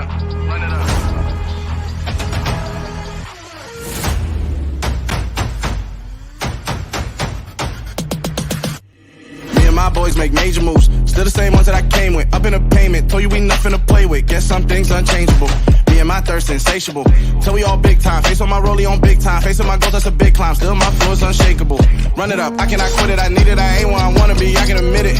Run it up. My boys make major moves, still the same ones that I came with. Up in a payment, told you we nothing to play with. Guess some things unchangeable. Me and my thirst insatiable. Till we all big time. Face on my rollie on big time. Face on my goals, that's a big climb. Still my flow is unshakable. Run it up, I cannot quit it. I need it, I ain't where I wanna be. I can admit it.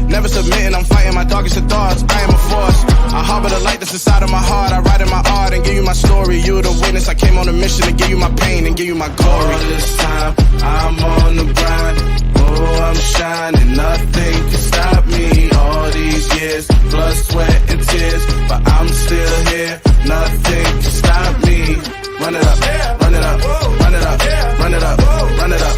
Never submitting, I'm fighting my darkest of thoughts. I am a force. I harbor the light that's inside of my heart. I write in my art and give you my story. You the witness. I came on a mission to give you my pain and give you my glory. All this time, I'm on the grind. Oh, I'm shining, nothing can stop me. All these years, blood, sweat, and tears, but I'm still here. Nothing can stop me. Run it up, run it up, run it up, run it up, run it up.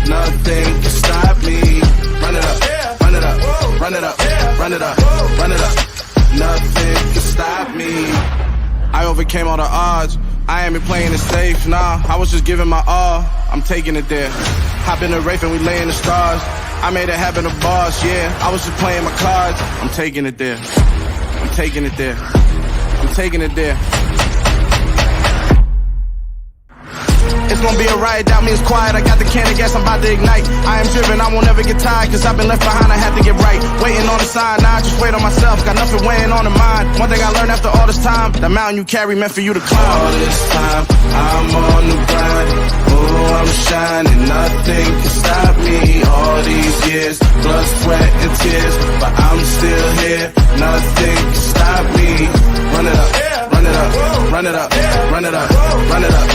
Nothing can stop me. Run it up, run it up, run it up, run it up, run it up. Nothing can stop me. I overcame all the odds. I ain't been playing it safe, nah. I was just giving my all. I'm taking it there. Hop in the Wraith and we lay in the stars. I made it happen, the boss, yeah. I was just playing my cards. I'm taking it there. I'm taking it there. I'm taking it there. It's gonna be a riot, doubt me, it's quiet. I got the can of gas, I'm about to ignite. I am driven, I won't ever get tired, cause I've been left behind, I had to get right. Waiting on the sign, now I just wait on myself. Got nothing weighing on the mind. One thing I learned after all this time, the mountain you carry meant for you to climb. All this time, I'm on the grind. Oh, I'm shining, nothing can stop me. All these years, blood, sweat, and tears, but I'm still here. Nothing can stop me. Run it up, run it up, run it up, run it up, run it up.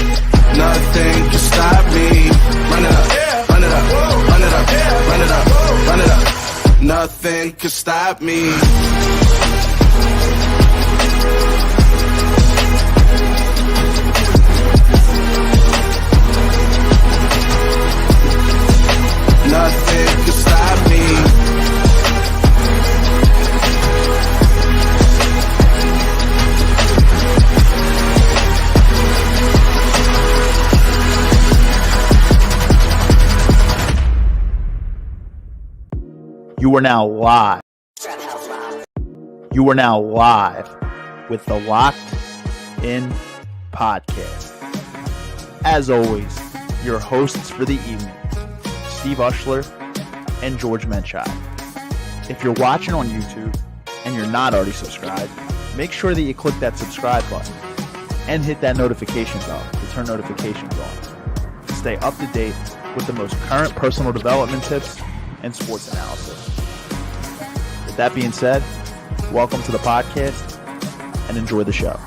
Nothing can stop me. Run it up, run it up, run it up, run it up, run it up. Nothing can stop me. Nothing can stop me. You are now live. You are now live with the Locked In Podcast. As always, your hosts for the evening, Steve Ushler and George Mecaj. If you're watching on YouTube and you're not already subscribed, make sure that you click that subscribe button and hit that notification bell to turn notifications on to stay up to date with the most current personal development tips and sports analysis. With that being said, welcome to the podcast and enjoy the show.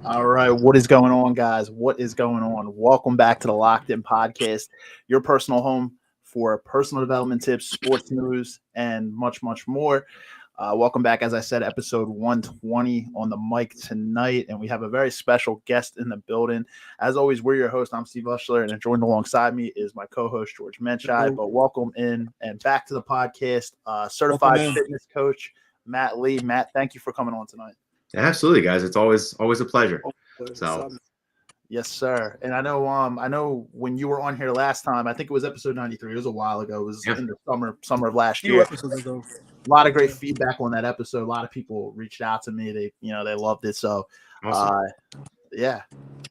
All right, what is going on, guys? What is going on? Welcome back to the Locked In Podcast, your personal home for personal development tips, sports news, and much, much more. Welcome back, as I said, episode 120 on the mic tonight, and we have a very special guest in the building. As always, we're your host. I'm Steve Ushler, and joined alongside me is my co-host, George Mecaj. But welcome in and back to the podcast, certified fitness coach, Matt Lee. Matt, thank you for coming on tonight. Absolutely, guys. It's always a pleasure. So. Yes, sir. And I know when you were on here last time, I think it was episode 93. It was a while ago. It was in the summer of last year. A lot of great feedback on that episode. A lot of people reached out to me. They loved it. So, awesome.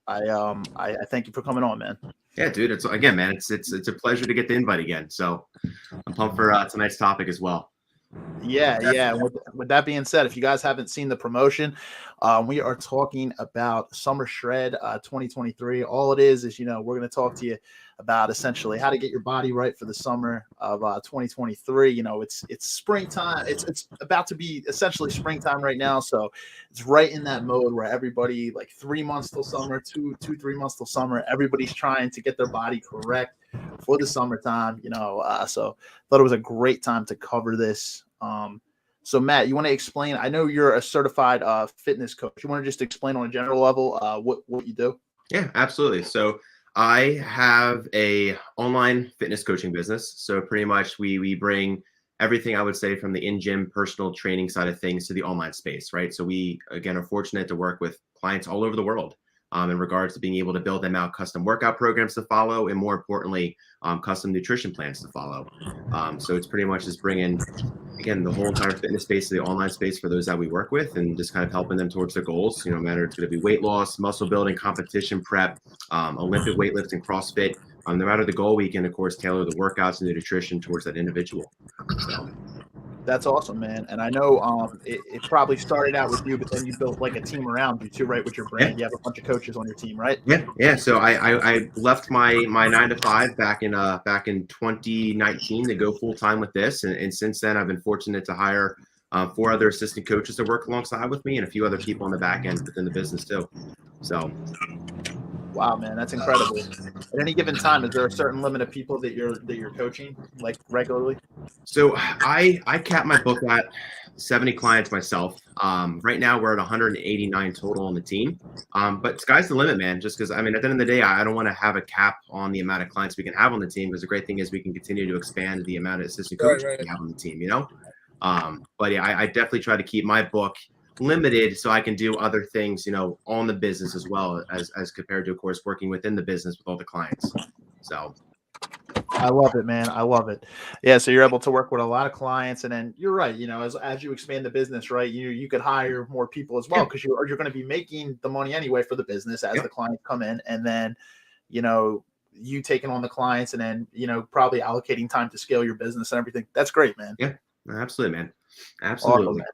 I thank you for coming on, man. Yeah, dude. It's a pleasure to get the invite again. So, I'm pumped for tonight's topic as well. Yeah. With that being said, if you guys haven't seen the promotion, we are talking about Summer Shred 2023. All it is we're going to talk to you about essentially how to get your body right for the summer of 2023. It's springtime. It's about to be essentially springtime right now. So it's right in that mode where everybody, like 3 months till summer, 3 months till summer, everybody's trying to get their body correct for the summertime, so thought it was a great time to cover this. So Matt, you want to explain? I know you're a certified fitness coach. You want to just explain on a general level what you do? Yeah, absolutely. So I have a online fitness coaching business. So pretty much we bring everything, I would say, from the in-gym personal training side of things to the online space, right? So we, again, are fortunate to work with clients all over the world in regards to being able to build them out custom workout programs to follow, and more importantly, custom nutrition plans to follow. So it's pretty much just bringing again, the whole entire fitness space, the online space for those that we work with, and just kind of helping them towards their goals. No matter it's going to be weight loss, muscle building, competition prep, Olympic weightlifting, CrossFit. No matter the goal, we can of course tailor the workouts and the nutrition towards that individual. So. That's awesome, man. And I know it probably started out with you, but then you built like a team around you too, right? With your brand, you have a bunch of coaches on your team, right? Yeah. So I left my 9 to 5 back in 2019 to go full time with this, and since then I've been fortunate to hire 4 other assistant coaches to work alongside with me, and a few other people on the back end within the business too. So. Wow, man, that's incredible. At any given time, is there a certain limit of people that you're coaching like regularly? So I cap my book at 70 clients myself. Right now we're at 189 total on the team. But sky's the limit, man. Just because, I mean, at the end of the day, I don't want to have a cap on the amount of clients we can have on the team, because the great thing is we can continue to expand the amount of assistant coaches we have on the team, But yeah, I definitely try to keep my book limited so I can do other things, on the business as well as compared to, of course, working within the business with all the clients. So. I love it, man. I love it. Yeah. So you're able to work with a lot of clients, and then you're right. As you expand the business, right, you could hire more people as well, because you're going to be making the money anyway for the business as the clients come in, and then, you taking on the clients, and then, probably allocating time to scale your business and everything. That's great, man. Yeah, absolutely, man. Absolutely. Awesome, man.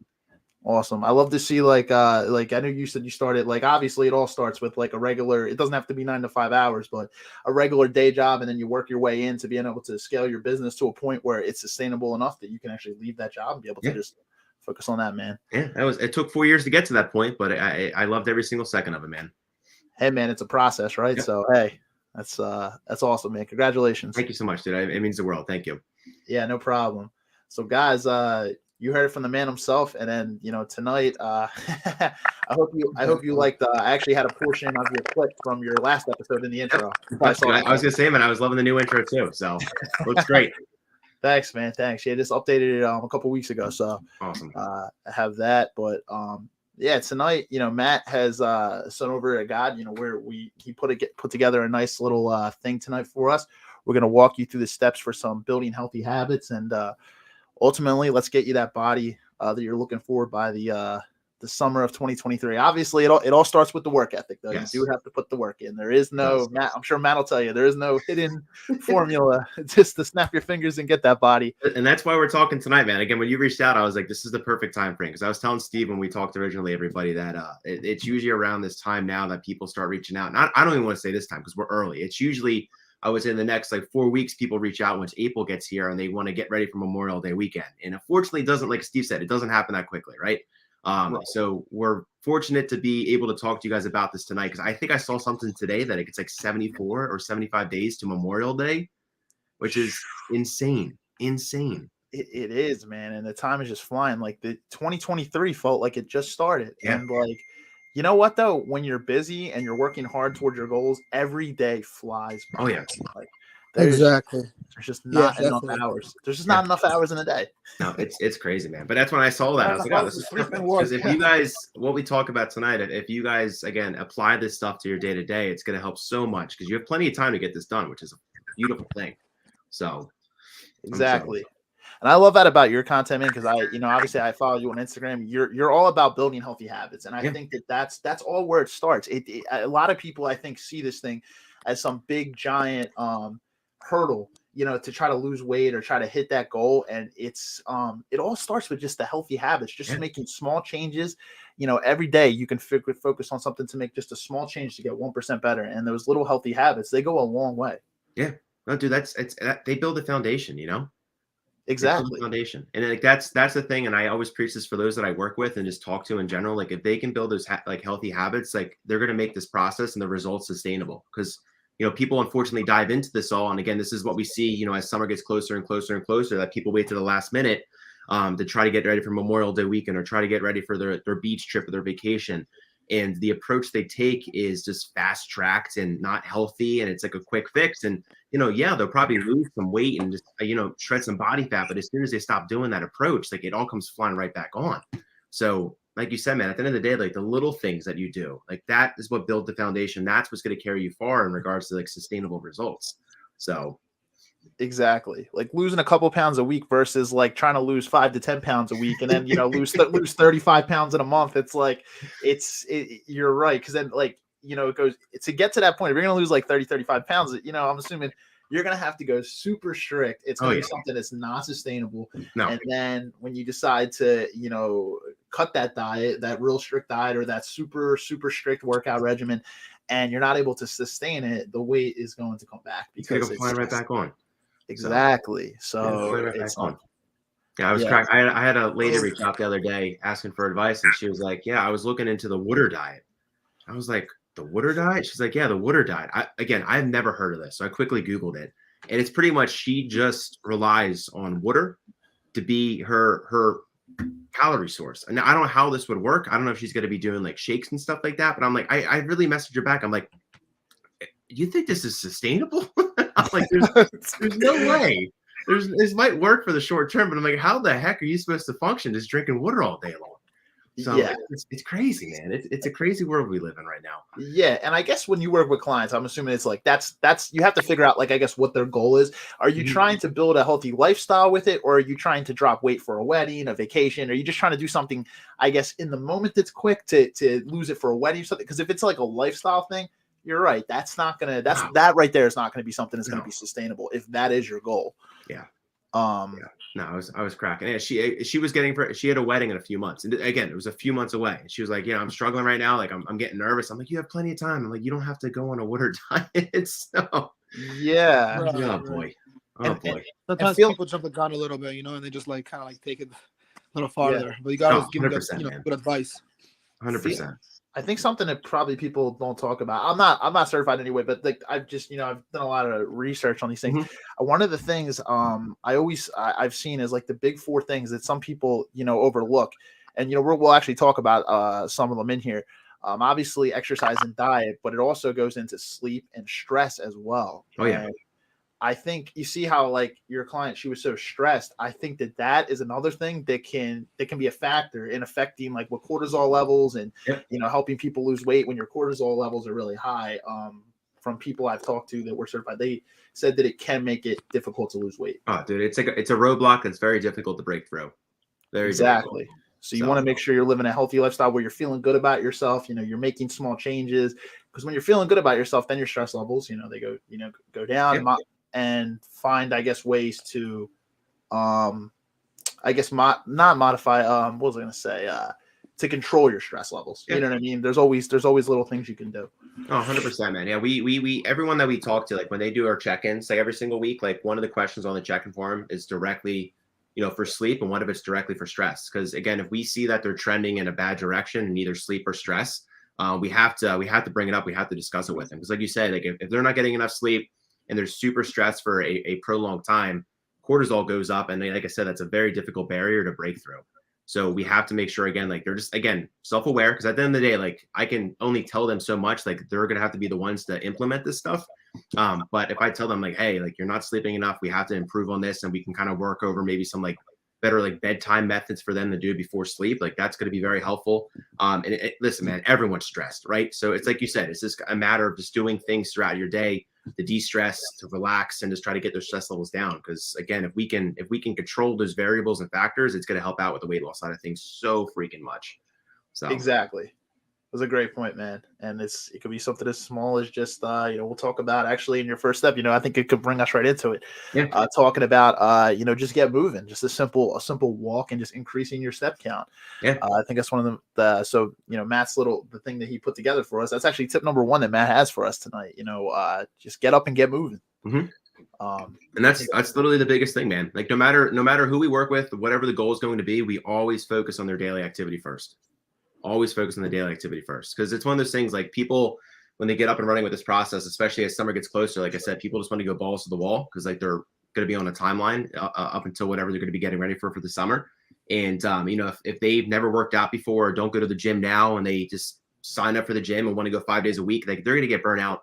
Awesome. I love to see like I know you said you started, like, obviously it all starts with like a regular, it doesn't have to be 9 to 5 hours, but a regular day job. And then you work your way into being able to scale your business to a point where it's sustainable enough that you can actually leave that job and be able to just focus on that, man. Yeah. It took 4 years to get to that point, but I loved every single second of it, man. Hey, man, it's a process, right? So, hey, that's awesome, man. Congratulations. Thank you so much, dude. It means the world. Thank you. Yeah, no problem. So guys, you heard it from the man himself, and then tonight. I hope you liked. I actually had a portion of your clip from your last episode in the intro. I was gonna say, man, I was loving the new intro too. So looks great. Thanks, man. Thanks. Yeah, just updated it a couple weeks ago. So awesome. I have that, but yeah, tonight, Matt has sent over a guide, where he put together a nice little thing tonight for us. We're gonna walk you through the steps for some building healthy habits, and ultimately, let's get you that body that you're looking for by the summer of 2023. Obviously, it all starts with the work ethic, though. Yes. You do have to put the work in. There is no, Matt, I'm sure Matt will tell you, there is no hidden formula. It's just to snap your fingers and get that body. And that's why we're talking tonight, man. Again, when you reached out, I was like, this is the perfect time frame, because I was telling Steve when we talked originally, everybody, that it's usually around this time now that people start reaching out. And I don't even want to say this time because we're early. It's usually, I would say, in the next 4 weeks, people reach out once April gets here and they want to get ready for Memorial Day weekend. And unfortunately, it doesn't, like Steve said, it doesn't happen that quickly, right? So we're fortunate to be able to talk to you guys about this tonight, because I think I saw something today that it's 74 or 75 days to Memorial Day, which is insane. Insane. It is, man. And the time is just flying. Like, the 2023 felt like it just started. Yeah. And you know what, though? When you're busy and you're working hard towards your goals, every day flies by. Oh, yeah. Exactly. There's just not enough hours. There's just not enough hours in a day. No, it's crazy, man. But that's when I saw that. I was like, oh, this is perfect. Because if you guys, what we talk about tonight, if you guys, again, apply this stuff to your day-to-day, it's going to help so much, because you have plenty of time to get this done, which is a beautiful thing. So. Exactly. And I love that about your content, man, because obviously I follow you on Instagram. You're all about building healthy habits. And I think that's all where it starts. A lot of people, I think, see this thing as some big, giant hurdle, to try to lose weight or try to hit that goal. And it's it all starts with just the healthy habits, just making small changes. Every day you can focus on something to make just a small change to get 1% better. And those little healthy habits, they go a long way. Yeah. No, dude, they build a foundation, Exactly. Foundation. And that's the thing. And I always preach this for those that I work with and just talk to in general. If they can build those healthy habits, they're going to make this process and the results sustainable. Because people unfortunately dive into this all. And again, this is what we see, as summer gets closer and closer and closer, that people wait to the last minute to try to get ready for Memorial Day weekend or try to get ready for their beach trip or their vacation. And the approach they take is just fast tracked and not healthy. And it's like a quick fix. And, they'll probably lose some weight and just, shred some body fat. But as soon as they stop doing that approach, it all comes flying right back on. So like you said, man, at the end of the day, the little things that you do, that is what builds the foundation. That's what's going to carry you far in regards to sustainable results. So Exactly. Like losing a couple pounds a week versus like trying to lose 5 to 10 pounds a week and then, lose 35 pounds in a month. It's like, you're right. Cause then like, it goes to get to that point. If you're going to lose like 35 pounds, I'm assuming you're going to have to go super strict. It's going to be something that's not sustainable. No. And then when you decide to, cut that diet, that real strict diet or that super, super strict workout regimen, and you're not able to sustain it, the weight is going to come back because it's flying right back on. Exactly. So it's on. Yeah, I was cracked. I had a lady reach out the other day asking for advice, and she was like, "Yeah, I was looking into the water diet." I was like, "The water diet?" She's like, "Yeah, the water diet." I've never heard of this, so I quickly Googled it, and it's pretty much she just relies on water to be her calorie source. And I don't know how this would work. I don't know if she's going to be doing like shakes and stuff like that. But I'm like, I really messaged her back. I'm like, you think this is sustainable? I'm like, there's no way. This might work for the short term, but I'm like, how the heck are you supposed to function just drinking water all day long? So it's crazy, man. It's a crazy world we live in right now. Yeah, and I guess when you work with clients, I'm assuming it's like that's you have to figure out like I guess what their goal is. Are you trying to build a healthy lifestyle with it, or are you trying to drop weight for a wedding, a vacation? Are you just trying to do something, I guess, in the moment that's quick to lose it for a wedding or something? Because if it's like a lifestyle thing, you're right. That right there is not gonna be something that's gonna be sustainable if that is your goal. Yeah. No, I was cracking. And she was she had a wedding in a few months. And again, it was a few months away. And she was like, I'm struggling right now. Like I'm getting nervous. I'm like, you have plenty of time. I'm like, you don't have to go on a water diet. So yeah. Oh boy. Sometimes people jump the gun a little bit, and they just like kind of like take it a little farther. Yeah. But you gotta give them good advice. 100%. I think something that probably people don't talk about. I'm not certified anyway, but like I've just I've done a lot of research on these things. One of the things I've seen is like the big 4 things that some people overlook, and we'll actually talk about some of them in here. Obviously exercise and diet, but it also goes into sleep and stress as well. Oh yeah. And I think you see how like your client, she was so stressed. I think that is another thing that can be a factor in affecting like what cortisol levels and, helping people lose weight when your cortisol levels are really high. From people I've talked to that were certified, they said that it can make it difficult to lose weight. Oh, dude, it's a roadblock that's very difficult to break through. Very exactly. difficult. So you want to make sure you're living a healthy lifestyle where you're feeling good about yourself. You're making small changes, because when you're feeling good about yourself, then your stress levels, they go down. Yeah. And find, I guess, ways to, not modify. What was I going to say? To control your stress levels. Yeah. You know what I mean? There's always little things you can do. Oh, 100%, man. Yeah, we everyone that we talk to, like when they do our check-ins, like every single week, like one of the questions on the check-in form is directly, for sleep, and one of it's directly for stress. Because again, if we see that they're trending in a bad direction in either sleep or stress, we have to bring it up. We have to discuss it with them. Because like you said, like if they're not getting enough sleep, and they're super stressed for a prolonged time, cortisol goes up. And like I said, that's a very difficult barrier to break through. So we have to make sure, again, like they're just, again, self-aware, because at the end of the day, like I can only tell them so much, like they're going to have to be the ones to implement this stuff. But if I tell them like, hey, like you're not sleeping enough, we have to improve on this, and we can kind of work over maybe some like better like bedtime methods for them to do before sleep, like that's going to be very helpful. Listen, man, everyone's stressed, right? So it's like you said, it's just a matter of just doing things throughout your day to de-stress, to relax, and just try to get those stress levels down. Because again, if we can control those variables and factors, it's going to help out with the weight loss side of things so freaking much. So exactly. It was a great point, man. And it could be something as small as just, we'll talk about actually in your first step, I think it could bring us right into it. Yeah. Talking about, just get moving, just a simple walk and just increasing your step count. Yeah. I think that's one of Matt's the thing that he put together for us. That's actually tip number 1 that Matt has for us tonight. Just get up and get moving. Mm-hmm. And that's literally the biggest thing, man. Like no matter who we work with, whatever the goal is going to be, we always focus on their daily activity first. Always focus on the daily activity first, because it's one of those things like people, when they get up and running with this process, especially as summer gets closer, like I said, people just want to go balls to the wall because like they're going to be on a timeline up until whatever they're going to be getting ready for the summer. And, if they've never worked out before or don't go to the gym now and they just sign up for the gym and want to go 5 days a week, like they're going to get burnt out,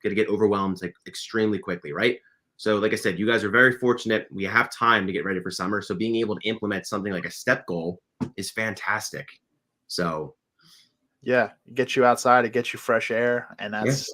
going to get overwhelmed like extremely quickly. Right. So like I said, you guys are very fortunate. We have time to get ready for summer. So being able to implement something like a step goal is fantastic. So Yeah, it gets you outside, it gets you fresh air, and that's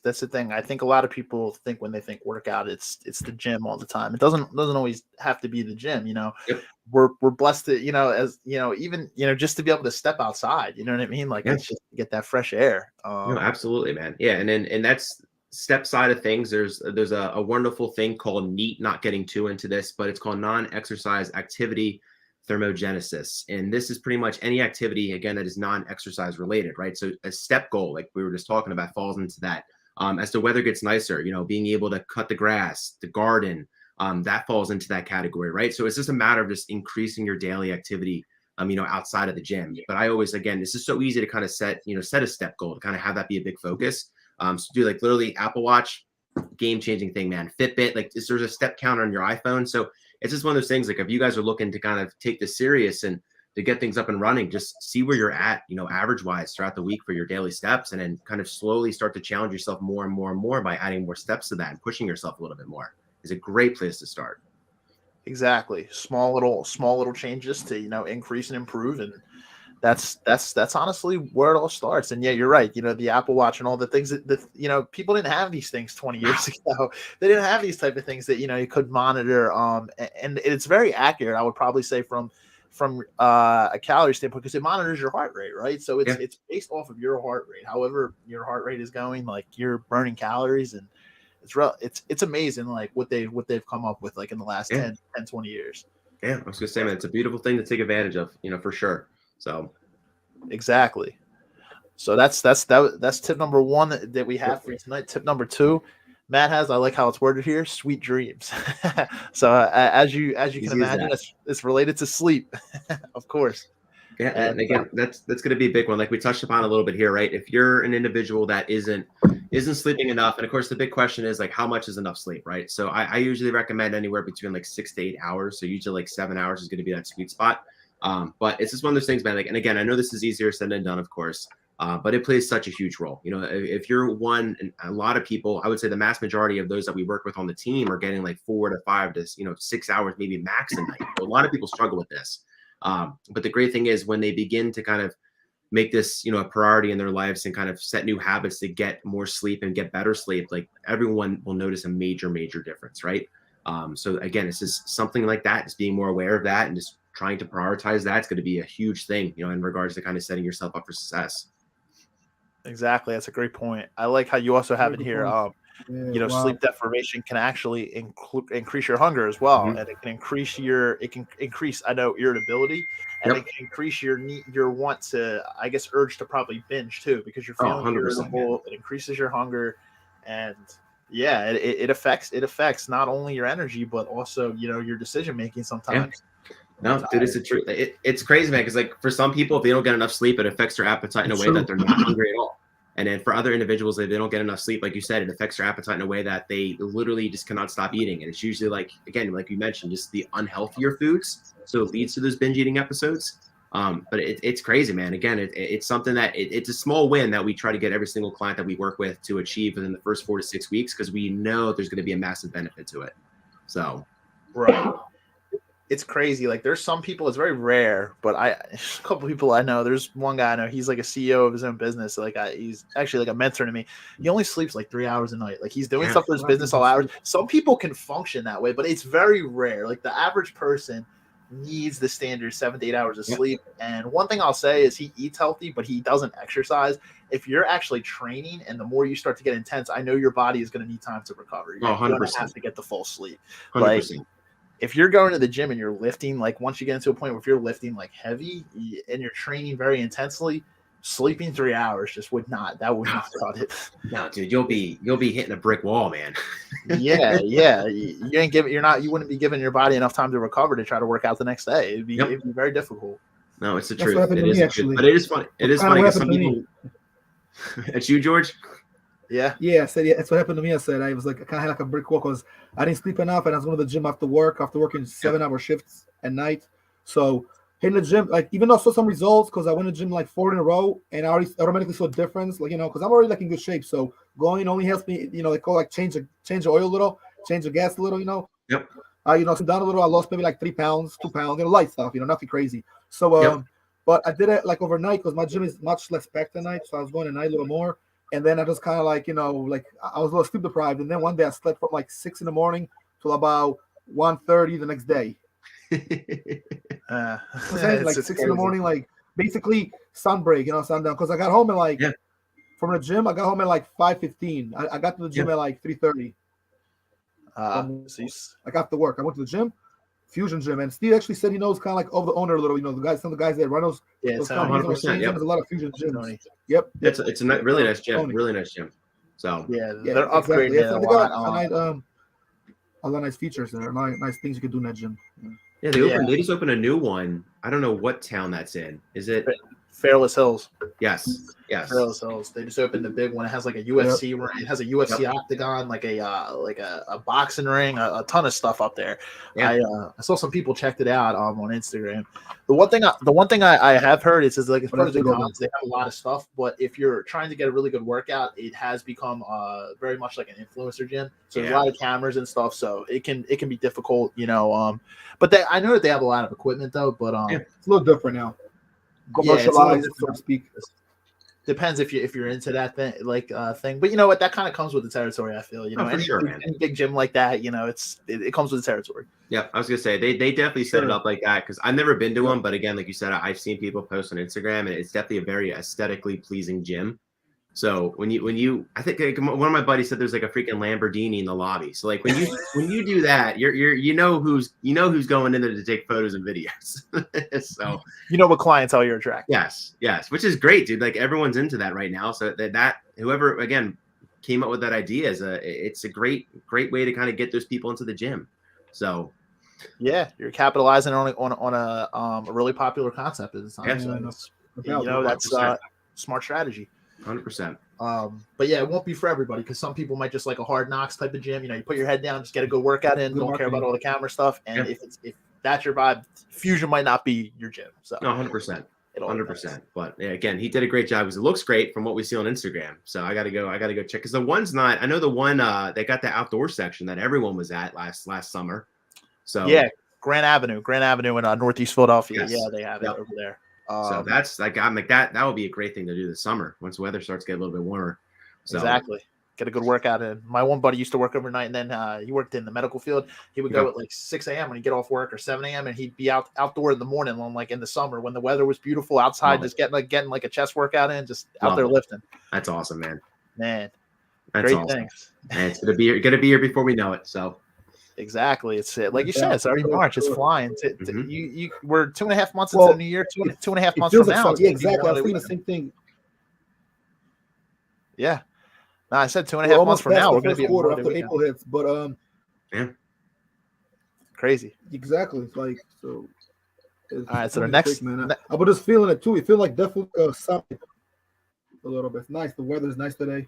that's the thing. I think a lot of people think when they think workout, it's the gym all the time. It doesn't always have to be the gym. Yep. We're blessed to as even just to be able to step outside. You know what I mean? Like it's just to get that fresh air. Absolutely, man. Yeah, and that's step side of things. There's a wonderful thing called NEAT. Not getting too into this, but it's called non-exercise activity thermogenesis. And this is pretty much any activity, again, that is non-exercise related, right? So a step goal, like we were just talking about, falls into that. As the weather gets nicer, being able to cut the grass, the garden, that falls into that category, right? So it's just a matter of just increasing your daily activity, outside of the gym. But I always, again, this is so easy to kind of set a step goal to kind of have that be a big focus. So do like literally Apple Watch, game-changing thing, man. Fitbit, like there's a step counter on your iPhone. So it's just one of those things, like if you guys are looking to kind of take this serious and to get things up and running, just see where you're at, average wise throughout the week for your daily steps, and then kind of slowly start to challenge yourself more and more and more by adding more steps to that and pushing yourself a little bit more is a great place to start. Exactly. Small little changes to, increase and improve. And that's honestly where it all starts. And yeah, you're right. The Apple Watch and all the things that people didn't have these things 20 years ago. They didn't have these type of things that you could monitor. And it's very accurate. I would probably say from a calorie standpoint, because it monitors your heart rate, right? So it's based off of your heart rate. However your heart rate is going, like you're burning calories, and it's amazing like what they've come up with like in the last 10, 20 years. Yeah, I was gonna say, man, it's a beautiful thing to take advantage of, for sure. So exactly. So that's tip number one that we have for you tonight. Tip number two, Matt has, I like how it's worded here, sweet dreams. So as you can imagine, it's related to sleep, of course. Yeah, and again, that's going to be a big one. Like we touched upon a little bit here, right? If you're an individual that isn't sleeping enough, and of course the big question is like, how much is enough sleep, right? So I usually recommend anywhere between like 6 to 8 hours. So usually like 7 hours is going to be that sweet spot. But it's just one of those things, man. Like, and again, I know this is easier said than done, of course, but it plays such a huge role. If you're one, and a lot of people, I would say the mass majority of those that we work with on the team are getting like 4 to 5 to 6 hours, maybe max a night. So a lot of people struggle with this. But the great thing is when they begin to kind of make this, a priority in their lives and kind of set new habits to get more sleep and get better sleep, like everyone will notice a major, major difference, right? So again, it's just something like that, just being more aware of that and just trying to prioritize that. It's going to be a huge thing, in regards to kind of setting yourself up for success. Exactly. That's a great point. I like how you also have it here. Sleep deprivation can actually increase your hunger as well, and it can increase I know irritability, and it can increase your want to, I guess, urge to probably binge too, because you're feeling irritable. It increases your hunger, and it affects not only your energy but also your decision making sometimes. No, dude, it's the truth. It's crazy, man, because like for some people, if they don't get enough sleep, it affects their appetite in a way that they're not hungry at all. And then for other individuals, if they don't get enough sleep, like you said, it affects their appetite in a way that they literally just cannot stop eating. And it's usually like, again, like you mentioned, just the unhealthier foods. So it leads to those binge eating episodes. But it's crazy, man. Again, it's something that it's a small win that we try to get every single client that we work with to achieve within the first 4 to 6 weeks, because we know there's going to be a massive benefit to it. So, right. It's crazy. Like there's some people, it's very rare, but a couple people I know, there's one guy I know, he's like a CEO of his own business. Like he's actually like a mentor to me. He only sleeps like 3 hours a night. Like he's doing stuff for his business all hours. Some people can function that way, but it's very rare. Like the average person needs the standard 7 to 8 hours of sleep. And one thing I'll say is he eats healthy, but he doesn't exercise. If you're actually training and the more you start to get intense, I know your body is going to need time to recover. You're going to have to get the full sleep. 100%. Like, if you're going to the gym and you're lifting, like once you get into a point where if you're lifting like heavy and you're training very intensely, sleeping 3 hours just would not cut it. No, dude, you'll be hitting a brick wall, man. Yeah. You wouldn't be giving your body enough time to recover to try to work out the next day. It'd be very difficult. No, it's the truth. It is actually, but it is funny. It is funny because some people. It's you, George. Yeah. I said, that's what happened to me. I said, I was like, I kind of had like a brick wall because I didn't sleep enough, and I was going to the gym after working 7-hour shifts at night. So hitting the gym, like even though I saw some results because I went to the gym like 4 in a row, and I already automatically saw a difference, like because I'm already like in good shape. So going only helps me, they call like change the oil a little, change the gas a little, Yep. Sit down a little. I lost maybe like 3 pounds, 2 pounds, light stuff, nothing crazy. So But I did it like overnight because my gym is much less packed at night, so I was going at night a little more. And then I just kind of like, like I was a little sleep deprived. And then one day I slept from like 6 in the morning till about 1:30 the next day. Like 6 in the morning, like basically sunbreak, sundown. Because I got home at like from the gym, I got home at like 5:15. I got to the gym at like 3:30. Like after work, I went to the gym, Fusion Gym, and Steve actually said he knows kind of like of the owner a little. Some of the guys that run those. Yeah, those 100%. There's a lot of Fusion gyms. Yep. It's a really nice gym. Really nice gym. So they're upgrading it a lot. A lot of nice features there. Nice things you can do in that gym. Yeah, they just opened a new one. I don't know what town that's in. Is it Fairless Hills? Yes. Fairless Hills. They just opened the big one. It has like a UFC ring. It has a UFC octagon, like a boxing ring, a ton of stuff up there. Yeah. I saw some people checked it out on Instagram. The one thing I have heard is like as far as the cons, they have a lot of stuff. But if you're trying to get a really good workout, it has become very much like an influencer gym. So there's a lot of cameras and stuff. So it can be difficult, But I know that they have a lot of equipment though. But it's a little different now. Commercialized, so to speak. Depends if you're into that thing, but you know what? That kind of comes with the territory. I feel any big gym like that, it comes with the territory. Yeah, I was gonna say they definitely set it up like that because I've never been to one, but again, like you said, I've seen people post on Instagram, and it's definitely a very aesthetically pleasing gym. So when you, I think like, one of my buddies said there's like a freaking Lamborghini in the lobby. So like when you do that, you know who's going in there to take photos and videos. So you know what clientele you're attracting. Yes, which is great, dude. Like everyone's into that right now. So that whoever again came up with that idea it's a great way to kind of get those people into the gym. So yeah, you're capitalizing on a really popular concept at the time. So that's smart strategy. 100%. But yeah, it won't be for everybody because some people might just like a hard knocks type of gym. You put your head down, just get a good workout in, don't care about all the camera stuff. And if that's your vibe, Fusion might not be your gym. So no, 100%. 100%. But yeah, again, he did a great job because it looks great from what we see on Instagram. So I gotta go check because the one's not. I know the one they got the outdoor section that everyone was at last summer. So yeah, Grand Avenue in Northeast Philadelphia. Yes. Yeah, they have it over there. So that's like I'm like that would be a great thing to do this summer once the weather starts to get a little bit warmer. So. Exactly. Get a good workout in. My one buddy used to work overnight, and then he worked in the medical field. He would go at like 6 a.m. when he'd get off work or 7 a.m. and he'd be outdoor in the morning, like in the summer when the weather was beautiful outside, just getting like a chest workout in, just out there lifting. That's awesome, man. That's great awesome. Things. And it's gonna be here before we know it. So. Exactly. It's like you said, it's already March. It's flying. We're 2.5 months into the new year. 2.5 months from now. Yeah, exactly. I was thinking the same thing. Yeah. No, I said 2.5 months from now. We're going to be quarter after April hits, but crazy. Exactly. It's like so. All right. So the next, I was just feeling it too. You feel like definitely summer a little bit. It's nice. The weather's nice today.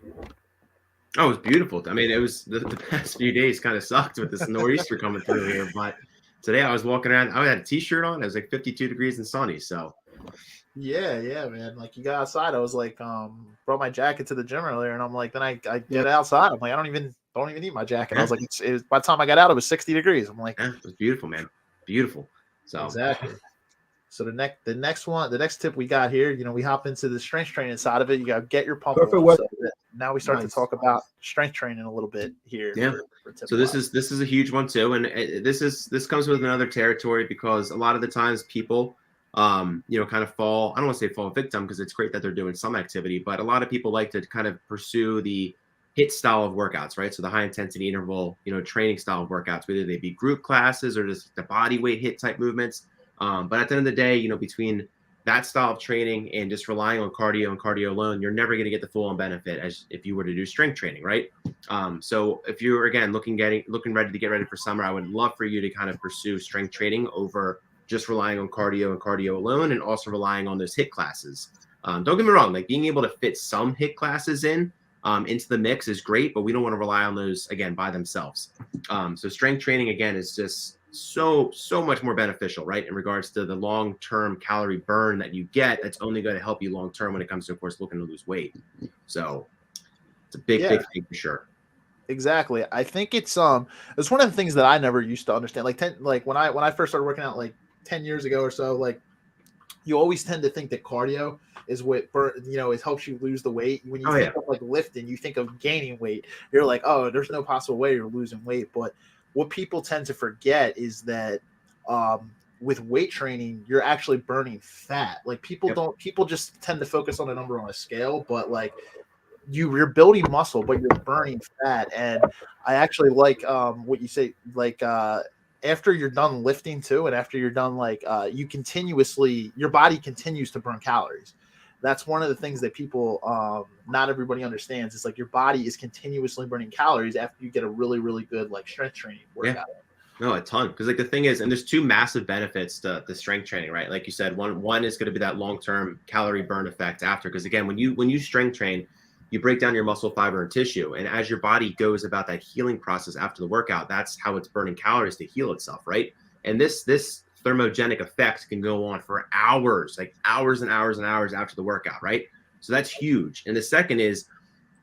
Oh, it was beautiful. I mean, it was the past few days kind of sucked with this nor'easter coming through here. But today I was walking around. I had a t-shirt on. It was like 52 degrees and sunny. So, yeah, man. Like you got outside. I was like, brought my jacket to the gym earlier, and I'm like, then I get outside. I'm like, I don't even need my jacket. I was like, it was, by the time I got out, it was 60 degrees. I'm like, it was beautiful, man. Beautiful. So exactly. So the next tip we got here, we hop into the strength training side of it. You got to get your pump. Now we start to talk about strength training a little bit here. Yeah. So this is a huge one too, and this comes with another territory because a lot of the times people, kind of fall. I don't want to say fall victim because it's great that they're doing some activity, but a lot of people like to kind of pursue the HIIT style of workouts, right? So the high intensity interval, training style of workouts, whether they be group classes or just the body weight HIIT type movements. But at the end of the day, between that style of training and just relying on cardio and cardio alone, you're never going to get the full on benefit as if you were to do strength training, right? So if you're again looking ready to get ready for summer, I would love for you to kind of pursue strength training over just relying on cardio and cardio alone, and also relying on those HIIT classes. Don't get me wrong, like being able to fit some HIIT classes into the mix is great, but we don't want to rely on those again by themselves. So strength training again is just so much more beneficial, right, in regards to the long-term calorie burn that you get. That's only going to help you long-term when it comes to, of course, looking to lose weight. So it's a big thing for sure. Exactly. I think it's one of the things that I never used to understand. Like when I first started working out like 10 years ago or so, like you always tend to think that cardio is what it helps you lose the weight. When you think of like lifting, you think of gaining weight. You're like, oh, there's no possible way you're losing weight. But what people tend to forget is that with weight training, you're actually burning fat. Like people just tend to focus on a number on a scale, but like you're building muscle, but you're burning fat. And I actually like what you say, like after you're done lifting too, and after you're done, like your body continues to burn calories. That's one of the things that people, not everybody understands. It's like your body is continuously burning calories after you get a really, really good like strength training workout. Yeah. No, a ton. Because like the thing is, and there's two massive benefits to the strength training, right? Like you said, one is going to be that long-term calorie burn effect after. Because again, when you strength train, you break down your muscle fiber and tissue. And as your body goes about that healing process after the workout, that's how it's burning calories to heal itself, right? And this thermogenic effect can go on for hours, like hours and hours and hours after the workout, right? So that's huge. And the second is,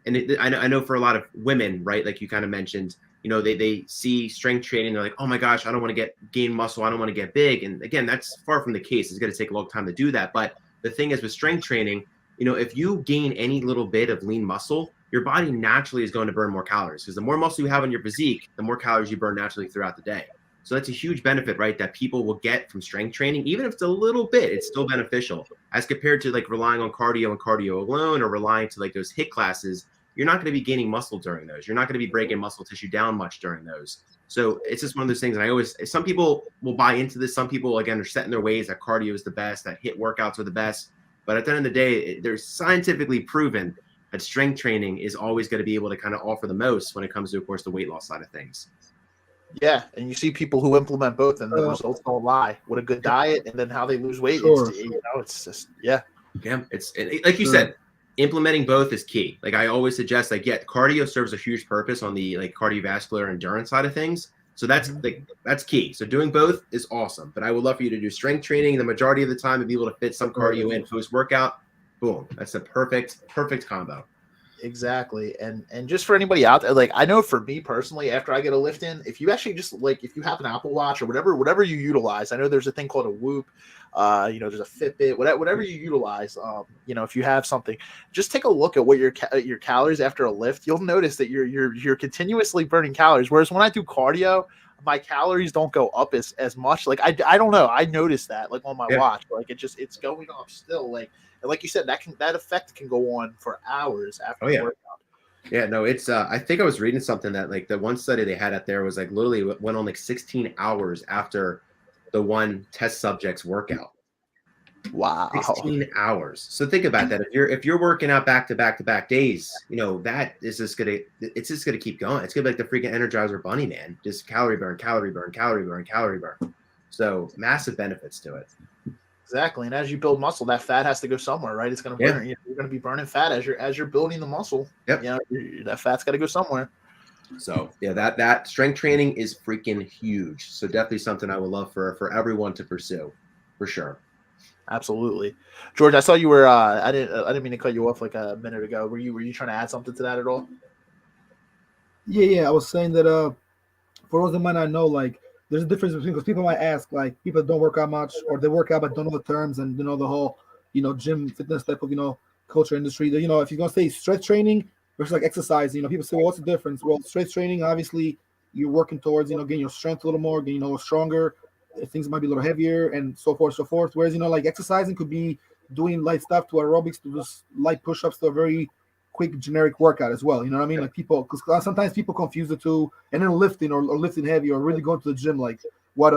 and I know for a lot of women, right, like you kind of mentioned, they see strength training, they're like, oh my gosh, I don't want to gain muscle, I don't want to get big. And again, that's far from the case. It's going to take a long time to do that. But the thing is with strength training, if you gain any little bit of lean muscle, your body naturally is going to burn more calories, because the more muscle you have on your physique, the more calories you burn naturally throughout the day. So that's a huge benefit, right, that people will get from strength training. Even if it's a little bit, it's still beneficial as compared to like relying on cardio and cardio alone, or relying to like those HIIT classes. You're not going to be gaining muscle during those. You're not going to be breaking muscle tissue down much during those. So it's just one of those things. And some people will buy into this. Some people, again, are set in their ways that cardio is the best, that HIIT workouts are the best. But at the end of the day, there's scientifically proven that strength training is always going to be able to kind of offer the most when it comes to, of course, the weight loss side of things. Yeah, and you see people who implement both, and the results don't lie. With a good diet, and then how they lose weight, it's just It's like you said, implementing both is key. Like I always suggest, like cardio serves a huge purpose on the like cardiovascular endurance side of things. So that's key. So doing both is awesome. But I would love for you to do strength training the majority of the time and be able to fit some cardio in post workout. Boom, that's a perfect combo. Exactly. And just for anybody out there, like I know for me personally, after I get a lift in, if you actually just like, if you have an Apple Watch or whatever you utilize, I know there's a thing called a Whoop, there's a Fitbit, whatever you utilize, if you have something, just take a look at what your calories after a lift. You'll notice that you're continuously burning calories. Whereas when I do cardio, my calories don't go up as much. Like I don't know. I noticed that like on my watch, like it's going up still. And like you said, that effect can go on for hours after the workout. Yeah, no, it's I think I was reading something that like the one study they had out there was like literally went on like 16 hours after the one test subject's workout. Wow. 16 hours. So think about that. If you're working out back to back days, that is just gonna keep going. It's gonna be like the freaking Energizer Bunny, man. Just calorie burn. So massive benefits to it. Exactly. And as you build muscle, that fat has to go somewhere, right? It's going to burn. You're going to be burning fat as you're building the muscle. Yep. That fat's got to go somewhere. So that strength training is freaking huge. So definitely something I would love for everyone to pursue, for sure. Absolutely. George, I saw you were I didn't mean to cut you off like a minute ago. Were you trying to add something to that at all? Yeah. I was saying that for those that might not know, like there's a difference between, because people might ask, like people don't work out much, or they work out but don't know the terms and the whole gym fitness type of culture industry. If you're gonna say strength training versus like exercise, people say, well, what's the difference? Well, strength training, obviously you're working towards getting your strength a little more, getting a little stronger. Things might be a little heavier and so forth. Whereas like exercising could be doing light stuff to aerobics, to just light push-ups, to a very quick generic workout as well. You know what I mean? Like people, because sometimes people confuse the two, and then lifting or lifting heavy or really going to the gym, like what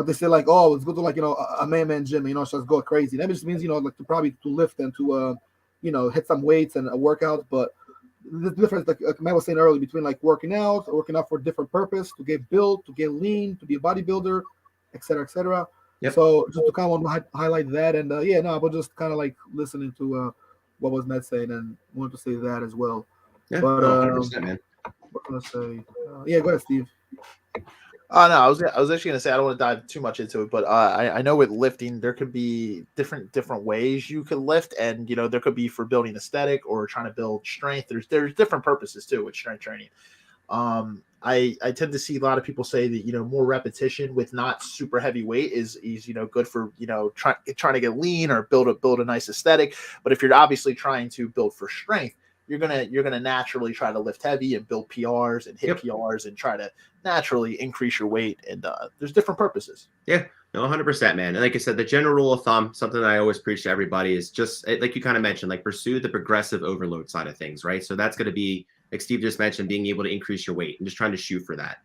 they say, like, oh, let's go to like a man gym, so let's go crazy. That just means like to lift and to hit some weights and a workout. But the difference, like Matt was saying earlier, between like working out for a different purpose, to get built, to get lean, to be a bodybuilder, etc. Yep. So just to kind of want to highlight that, and but just kind of like listening to what was Matt saying, and wanted to say that as well. Yeah, but 100%, man. What can I say? Go ahead, Steve. No, I was actually gonna say, I don't want to dive too much into it, but I know with lifting there could be different ways you could lift, and there could be for building aesthetic or trying to build strength. There's different purposes too with strength training. I tend to see a lot of people say that, more repetition with not super heavy weight is good for, trying to get lean or build a nice aesthetic. But if you're obviously trying to build for strength, you're gonna naturally try to lift heavy and build PRs and hit PRs and try to naturally increase your weight. And there's different purposes. Yeah, no, 100%, man. And like I said, the general rule of thumb, something that I always preach to everybody, is just like you kind of mentioned, like pursue the progressive overload side of things, right? So that's going to be, like Steve just mentioned, being able to increase your weight and just trying to shoot for that.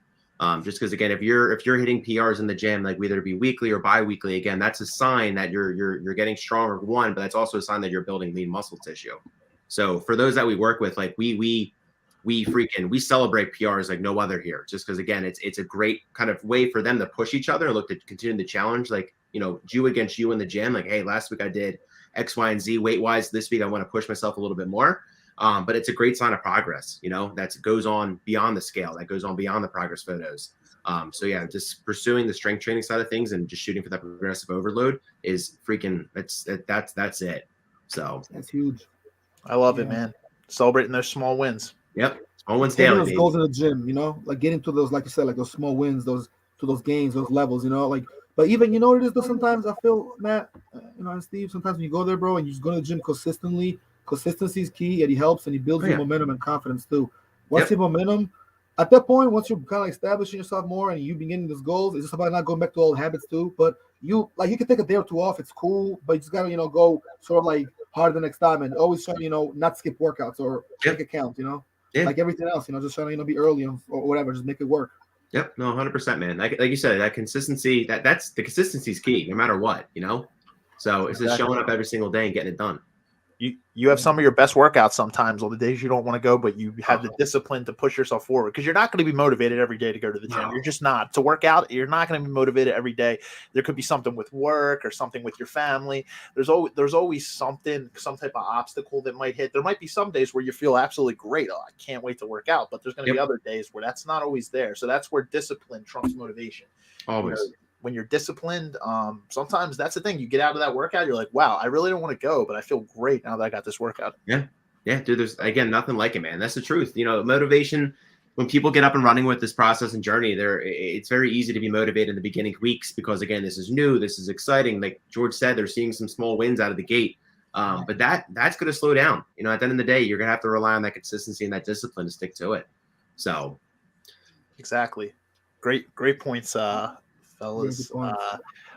Just because, again, if you're hitting PRs in the gym, like whether it be weekly or bi-weekly, again, that's a sign that you're getting stronger, one, but that's also a sign that you're building lean muscle tissue. So for those that we work with, like we celebrate PRs like no other here, just because, again, it's a great kind of way for them to push each other and look to continue the challenge. Like, you against you in the gym, like, hey, last week I did X, Y, and Z weight wise. This week I want to push myself a little bit more. But it's a great sign of progress, that goes on beyond the scale, that goes on beyond the progress photos. So yeah, just pursuing the strength training side of things and just shooting for that progressive overload is freaking, that's it. So that's huge. I love it, man. Celebrating those small wins. Yep. Small wins daily. Those baby. Goals in the gym, like getting to those, like you said, like those small wins, those gains, those levels, like, but even, what it is though, sometimes I feel, Matt, and Steve, sometimes when you go there, bro, and you just go to the gym consistently, consistency is key, and it helps, and it builds your momentum and confidence too. Once your momentum, at that point, once you're kind of establishing yourself more and you beginning those goals, it's just about not going back to old habits too. But you can take a day or two off, it's cool, but you just gotta, go sort of like harder the next time and always try to, not skip workouts or make it count, like everything else, just trying to, be early or whatever, just make it work. Yep. No, 100%, man. Like you said, that consistency, that's the consistency is key no matter what, So it's just showing up every single day and getting it done. You have some of your best workouts sometimes on the days you don't want to go, but you have the discipline to push yourself forward, because you're not going to be motivated every day to go to the gym. No. You're just not. To work out, you're not going to be motivated every day. There could be something with work or something with your family. There's always something, some type of obstacle that might hit. There might be some days where you feel absolutely great. Oh, I can't wait to work out. But there's going to be other days where that's not always there. So that's where discipline trumps motivation. Always. When you're disciplined, sometimes that's the thing. You get out of that workout, you're like, wow, I really don't want to go, but I feel great now that I got this workout. Yeah, dude, there's, again, nothing like it, man. That's the truth. Motivation, when people get up and running with this process and journey, it's very easy to be motivated in the beginning weeks because, again, this is new, this is exciting. Like George said, they're seeing some small wins out of the gate. But that's going to slow down. At the end of the day, you're going to have to rely on that consistency and that discipline to stick to it. So. Exactly. Great points, fellas.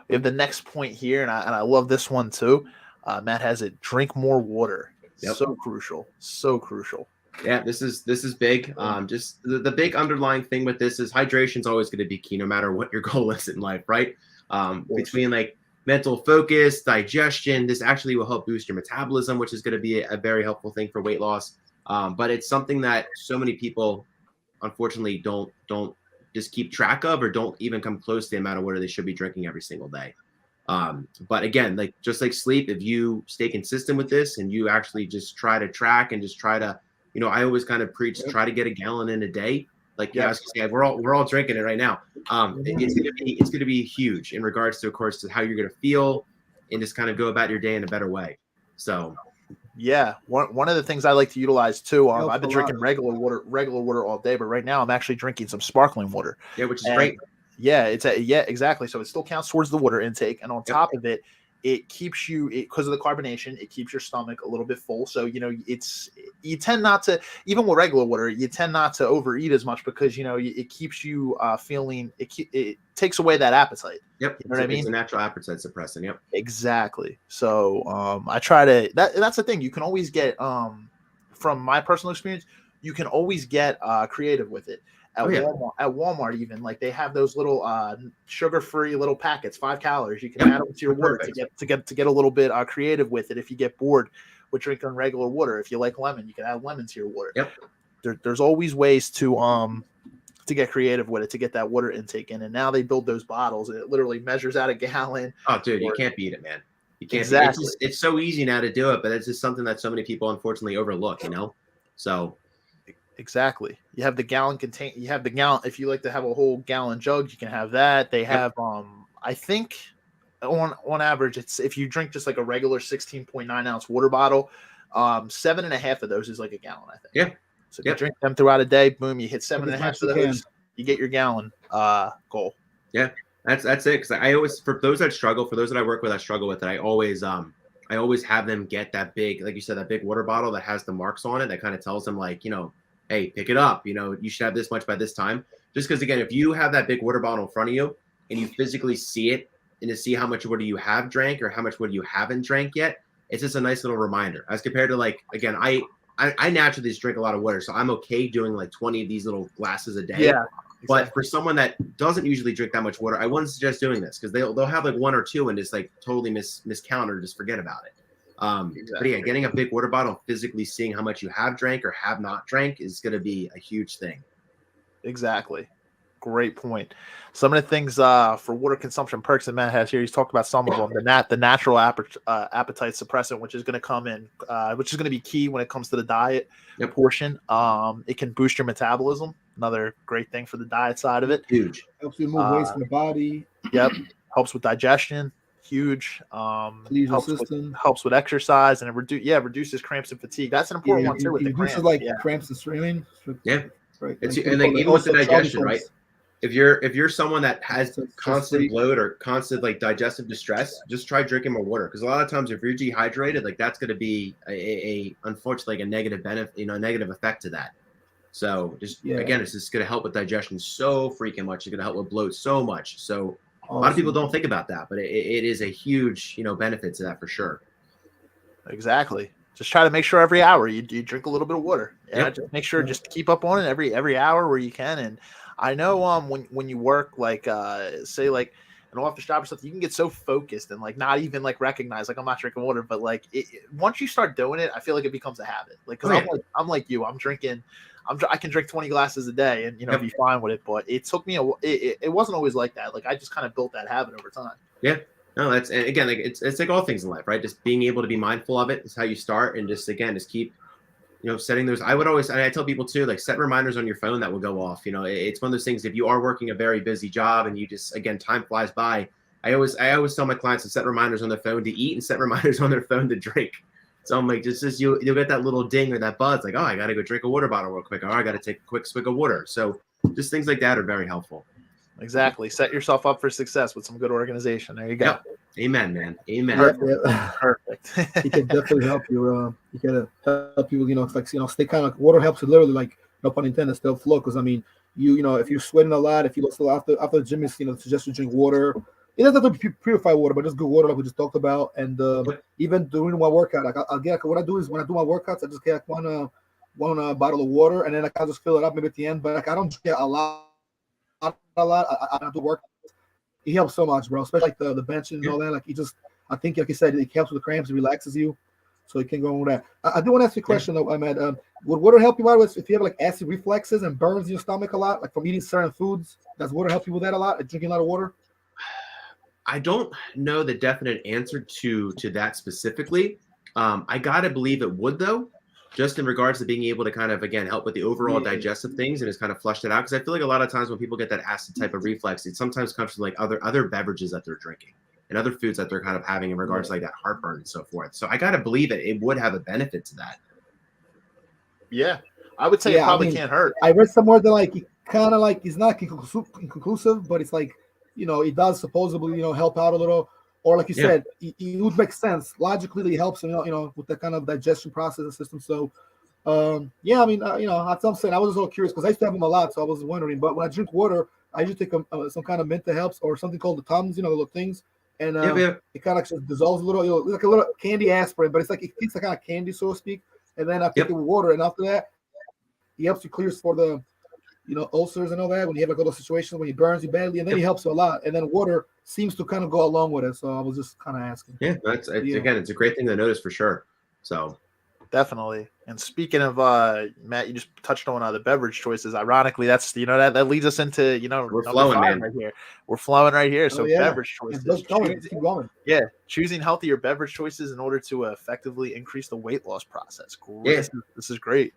We have the next point here, and I love this one too. Matt has it. Drink more water. Yep. So crucial. Yeah, this is big. Just the big underlying thing with this is hydration is always going to be key, no matter what your goal is in life, right? Between like mental focus, digestion, this actually will help boost your metabolism, which is going to be a very helpful thing for weight loss. But it's something that so many people, unfortunately, don't just keep track of or don't even come close to the amount of water they should be drinking every single day. But again, just like sleep, if you stay consistent with this and you actually just try to track and just try to, I always kind of preach, try to get a gallon in a day. Like, I was gonna say, we're all drinking it right now. It's gonna be huge in regards to, of course, to how you're gonna feel and just kind of go about your day in a better way. So. Yeah, one of the things I like to utilize too. I've been drinking regular water all day, but right now I'm actually drinking some sparkling water. Yeah, which is great. Yeah, exactly. So it still counts towards the water intake, and on top of it, it keeps you, because of the carbonation, it keeps your stomach a little bit full. So you tend not to, even with regular water, you tend not to overeat as much because it keeps you feeling, it takes away that appetite. Yep, you know what I mean? It's a natural appetite suppressant. Yep, exactly. So I try to. That's the thing. You can always get, from my personal experience, you can always get creative with it. At Walmart, even like they have those little sugar-free little packets, 5 calories. You can add them to your water to get a little bit creative with it. If you get bored with drinking regular water, if you like lemon, you can add lemon to your water. Yep. There's always ways to get creative with it to get that water intake in. And now they build those bottles, and it literally measures out a gallon. Oh, dude, you can't beat it, man. You can't. Exactly. It's so easy now to do it, but it's just something that so many people unfortunately overlook. So. Exactly. You have the gallon You have the gallon. If you like to have a whole gallon jug, you can have that. They have, I think, on average, it's if you drink just like a regular 16.9 ounce water bottle, 7.5 of those is like a gallon, I think. Yeah. So if you drink them throughout a day, boom, you hit 7.5 of those. you get your gallon goal. Yeah, that's it. Because I always, for those that struggle, for those that I work with, I struggle with it. I always have them get that big, like you said, that big water bottle that has the marks on it that kind of tells them like, hey, pick it up. You should have this much by this time. Just because again, if you have that big water bottle in front of you and you physically see it and to see how much water you have drank or how much water you haven't drank yet, it's just a nice little reminder. As compared to like, again, I naturally just drink a lot of water, so I'm okay doing like 20 of these little glasses a day. Yeah. But for someone that doesn't usually drink that much water, I wouldn't suggest doing this because they'll have like 1 or 2 and just like totally miscount or just forget about it. But yeah, getting a big water bottle, physically seeing how much you have drank or have not drank is going to be a huge thing. Exactly. Great point. Some of the things for water consumption perks that Matt has here, he's talked about some of them. The natural appetite suppressant, which is going to come in, which is going to be key when it comes to the diet portion. It can boost your metabolism. Another great thing for the diet side of it. Huge. Helps you move waste in the body. Yep. Helps with digestion. Huge. Helps with exercise, and it reduces cramps and fatigue. That's an important one too. With the reduces cramps. Cramps and straining. Yeah. Right. And like even with the digestion, right? If you're someone that has constant bloat or constant like digestive distress, just try drinking more water. Because a lot of times if you're dehydrated, like that's going to be a unfortunately like a negative benefit, negative effect to that. So again, it's just going to help with digestion so freaking much. It's going to help with bloat so much. So a lot of people don't think about that, but it is a huge benefit to that for sure. Exactly. Just try to make sure every hour you drink a little bit of water. Yeah, just make sure just keep up on it every hour where you can. And I know when you work like say like an office job or something, you can get so focused and like not even like recognize like I'm not drinking water, but like once you start doing it, I feel like it becomes a habit. Like because I'm like you, I can drink 20 glasses a day and be fine with it. But it took me it wasn't always like that. Like I just kind of built that habit over time. Yeah. No, that's, and again, like it's like all things in life, right? Just being able to be mindful of it is how you start, and just keep, setting those. I tell people too, like set reminders on your phone that will go off. It's one of those things. If you are working a very busy job and you just, again, time flies by. I always tell my clients to set reminders on their phone to eat and set reminders on their phone to drink. So I'm like, just you'll get that little ding or that buzz, like, oh, I got to go drink a water bottle real quick. Or I got to take a quick swig of water. So just things like that are very helpful. Exactly. Set yourself up for success with some good organization. There you go. Yep. Amen, man. Amen. Perfect. He can definitely help you. You gotta help people. Stay kind of. Water helps you literally, like, no pun intended, still flow. Because I mean, if you're sweating a lot, if you still after the gym, suggest you drink water. It doesn't have to be purified water, but just good water, like we just talked about. And even during my workout, like I'll get what I do is when I do my workouts, I just get one bottle of water, and then I'll just fill it up maybe at the end. But like I don't get a lot. I do work. It helps so much, bro. Especially like the benching and all that. Like I think, like you said, it helps with the cramps. It relaxes you, so you can go on with that. I do want to ask you a question though, Ahmed. Would water help you out with if you have like acid reflexes and burns in your stomach a lot, like from eating certain foods? Does water help you with that a lot? Like drinking a lot of water? I don't know the definite answer to that specifically. I gotta believe it would though. Just in regards to being able to kind of, again, help with the overall digestive things and just kind of flush it out. Because I feel like a lot of times when people get that acid type of reflex, it sometimes comes from like other beverages that they're drinking and other foods that they're kind of having in regards to like that heartburn and so forth. So I got to believe it would have a benefit to that. Yeah. I would say it probably can't hurt. I read somewhere that like it kind of like it's not inconclusive, but it's like, it does supposedly, help out a little. Or like you said, it would make sense. Logically, it helps, with that kind of digestion process and system. So, I mean, that's what I'm saying. I was just a little curious because I used to have them a lot, so I was wondering. But when I drink water, I usually take some kind of mint that helps, or something called the Tums, the little things, and it kind of just dissolves a little, like a little candy aspirin, but it's like it tastes like kind of candy, so to speak. And then I take it with water, and after that, it helps you clear for the ulcers and all that when you have like little situations when it burns you badly, and then it helps you a lot. And then water seems to kind of go along with it. So I was just kind of asking. Yeah, again, it's a great thing to notice for sure. So definitely. And speaking of Matt, you just touched on the beverage choices. Ironically, that's that leads us into we're flowing, man. Right here. We're flowing right here. So beverage choices. Keep going. Yeah, choosing healthier beverage choices in order to effectively increase the weight loss process. Cool. Yeah. This is great.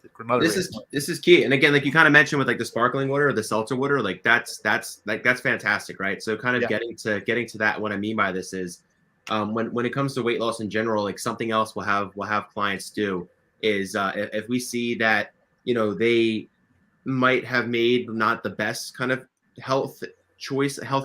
This is key. And again, like you kind of mentioned with like the sparkling water or the seltzer water, like that's fantastic, right? So kind of getting to that. What I mean by this is when it comes to weight loss in general, like something else we'll have clients do is if we see that they might have made not the best kind of health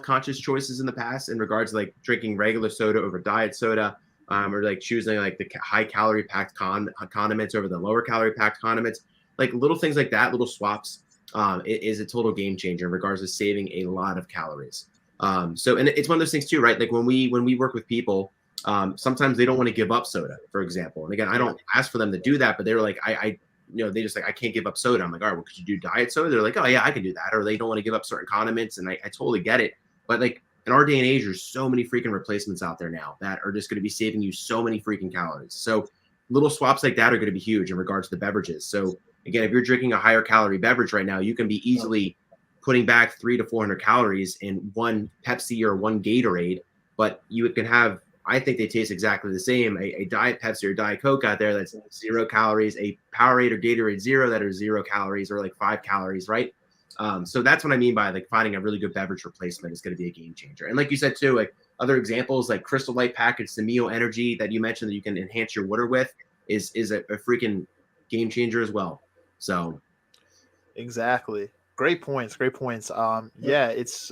conscious choices in the past in regards to like drinking regular soda over diet soda, or like choosing like the high calorie packed condiments over the lower calorie packed condiments. Like little things like that, little swaps, is a total game changer in regards to saving a lot of calories. So, and it's one of those things too, right? Like when we work with people, sometimes they don't want to give up soda, for example. And again, I don't ask for them to do that, but they were like, they just like, I can't give up soda. I'm like, all right, well, could you do diet soda? They're like, oh yeah, I can do that. Or they don't want to give up certain condiments. And I totally get it. But like in our day and age, there's so many freaking replacements out there now that are just going to be saving you so many freaking calories. So little swaps like that are going to be huge in regards to the beverages. So again, if you're drinking a higher calorie beverage right now, you can be easily putting back 300 to 400 calories in one Pepsi or one Gatorade, but you can have, I think they taste exactly the same. A Diet Pepsi or Diet Coke out there that's 0 calories, a Powerade or Gatorade Zero that are 0 calories or like 5 calories, right? So that's what I mean by like finding a really good beverage replacement is going to be a game changer. And like you said too, like other examples like Crystal Light package, the Mio Energy that you mentioned that you can enhance your water with is a freaking game changer as well. So exactly. Great points. Yeah, it's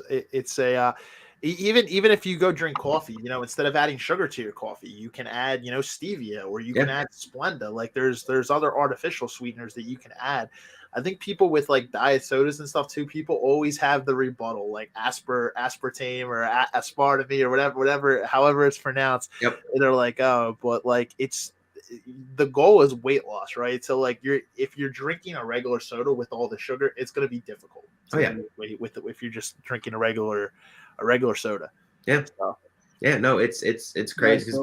a even if you go drink coffee, instead of adding sugar to your coffee, you can add, stevia, or you can add Splenda. Like there's other artificial sweeteners that you can add. I think people with like diet sodas and stuff too, people always have the rebuttal, like aspartame or aspartame or whatever, however it's pronounced. Yep. And they're like, oh, but like the goal is weight loss, right? So like if you're drinking a regular soda with all the sugar, it's going to be difficult. If you're just drinking a regular soda. Yeah. So. Yeah. No, it's crazy because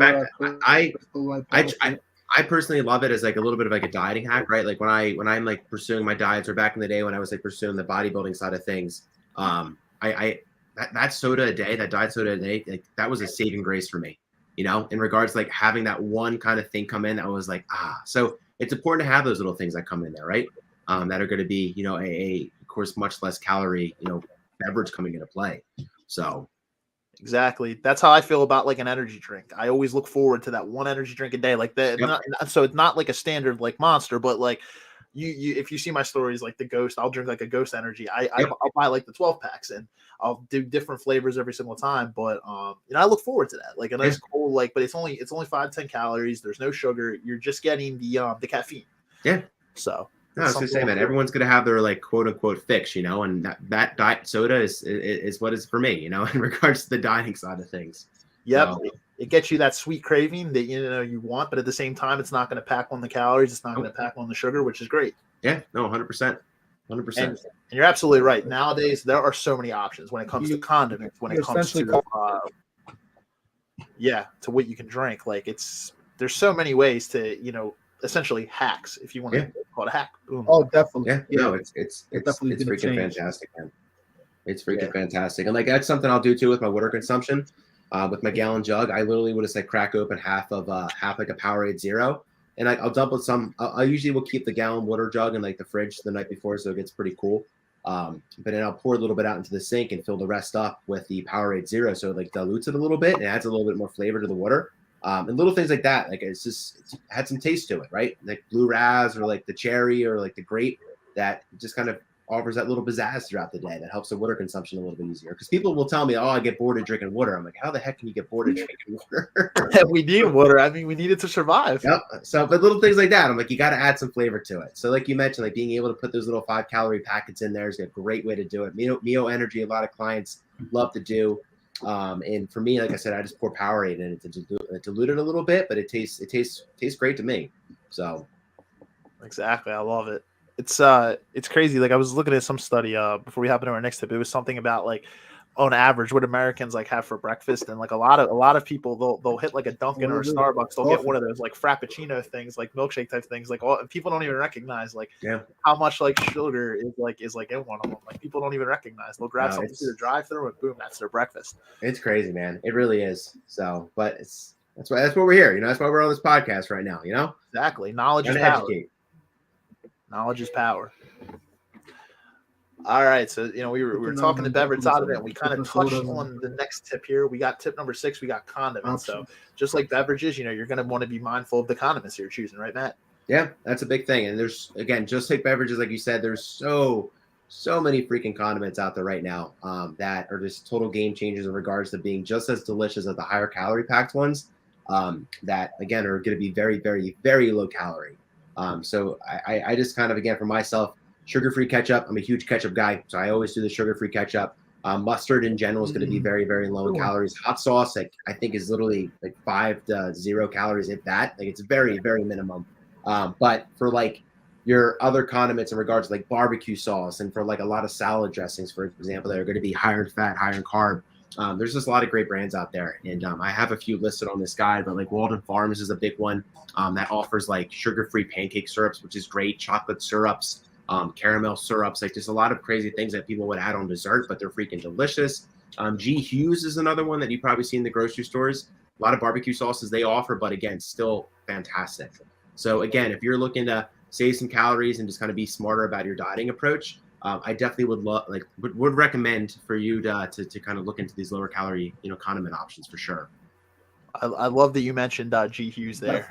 I personally love it as like a little bit of like a dieting hack, right? Like when I'm like pursuing my diets, or back in the day when I was like pursuing the bodybuilding side of things, that soda a day, that diet soda a day, like that was a saving grace for me. In regards to like having that one kind of thing come in that was like, so it's important to have those little things that come in there, right? That are going to be, a of course, much less calorie, beverage coming into play. So. Exactly. That's how I feel about like an energy drink. I always look forward to that one energy drink a day, like that. Yep. So it's not like a standard like Monster, but like you if you see my stories, like the Ghost, I'll drink like a Ghost energy. I'll buy like the 12 packs and I'll do different flavors every single time. But I look forward to that. Like a nice cold, like, but it's only 5-10 calories. There's no sugar. You're just getting the caffeine. Yeah. So. No, I was gonna say, man, everyone's gonna have their like quote unquote fix, and that diet soda is what is for me, in regards to the dieting side of things. Yep, so. It gets you that sweet craving that you want, but at the same time, it's not going to pack on the calories. It's not going to pack on the sugar, which is great. Yeah, no, 100%. And you're absolutely right. Nowadays, there are so many options when it comes to condiments, when it comes to to what you can drink. Like there's so many ways to essentially hacks, if you want to call it a hack. Boom. Oh, definitely. Yeah. No, it's freaking fantastic, man. It's freaking fantastic. And like that's something I'll do too with my water consumption. With my gallon jug, I literally would just like crack open half like a Powerade Zero, and I'll dump it some. I usually will keep the gallon water jug in like the fridge the night before, so it gets pretty cool. But then I'll pour a little bit out into the sink and fill the rest up with the Powerade Zero, so it like dilutes it a little bit and adds a little bit more flavor to the water. And little things like that, like it's had some taste to it, right? Like blue raz or like the cherry or like the grape, that just kind of offers that little pizzazz throughout the day that helps the water consumption a little bit easier. Because people will tell me, oh, I get bored of drinking water. I'm like, how the heck can you get bored of drinking water? We need water. I mean, we need it to survive. Yep. So, but little things like that, I'm like, you got to add some flavor to it. So like you mentioned, like being able to put those little 5-calorie packets in there is a great way to do it. Mio Energy, a lot of clients love to do. And for me, like I said, I just pour Powerade in it to dilute it a little bit, but it tastes great to me. So exactly, I love it. It's crazy. Like I was looking at some study before we hop into our next tip. It was something about like on average what Americans like have for breakfast, and like a lot of people they'll hit like a Dunkin' or a Starbucks. They'll get one of those like Frappuccino things, like milkshake type things. Like people don't even recognize like how much like sugar is in one of them. Like people don't even recognize. They'll grab something through the drive-through and boom, that's their breakfast. It's crazy, man. It really is. So, but that's why we're here. That's why we're on this podcast right now. Exactly. Knowledge is power. Knowledge is power. All right, so we were talking the beverage side of it, and we kind of touched on the next tip here. We got tip number 6. We got condiments. So just like beverages, you're going to want to be mindful of the condiments you're choosing, right, Matt? Yeah, that's a big thing. And there's, again, just like beverages, like you said, there's so so many freaking condiments out there right now that are just total game changers in regards to being just as delicious as the higher calorie packed ones that, again, are going to be very, very, very low calorie. So I just kind of, again, for myself, sugar-free ketchup. I'm a huge ketchup guy, so I always do the sugar-free ketchup. Mustard in general is going to be very, very low in calories. Hot sauce, like, I think, is literally like 5 to 0 calories, if that. Like, it's very, very minimum. But for like your other condiments in regards to like barbecue sauce and for like a lot of salad dressings, for example, that are going to be higher in fat, higher in carb, there's just a lot of great brands out there. And I have a few listed on this guide, but like Walden Farms is a big one that offers like sugar-free pancake syrups, which is great, chocolate syrups, caramel syrups, like just a lot of crazy things that people would add on dessert, but they're freaking delicious. G. Hughes is another one that you probably see in the grocery stores. A lot of barbecue sauces they offer, but again, still fantastic. So again, if you're looking to save some calories and just kind of be smarter about your dieting approach, I definitely would recommend for you to kind of look into these lower calorie, condiment options for sure. I love that you mentioned G. Hughes there,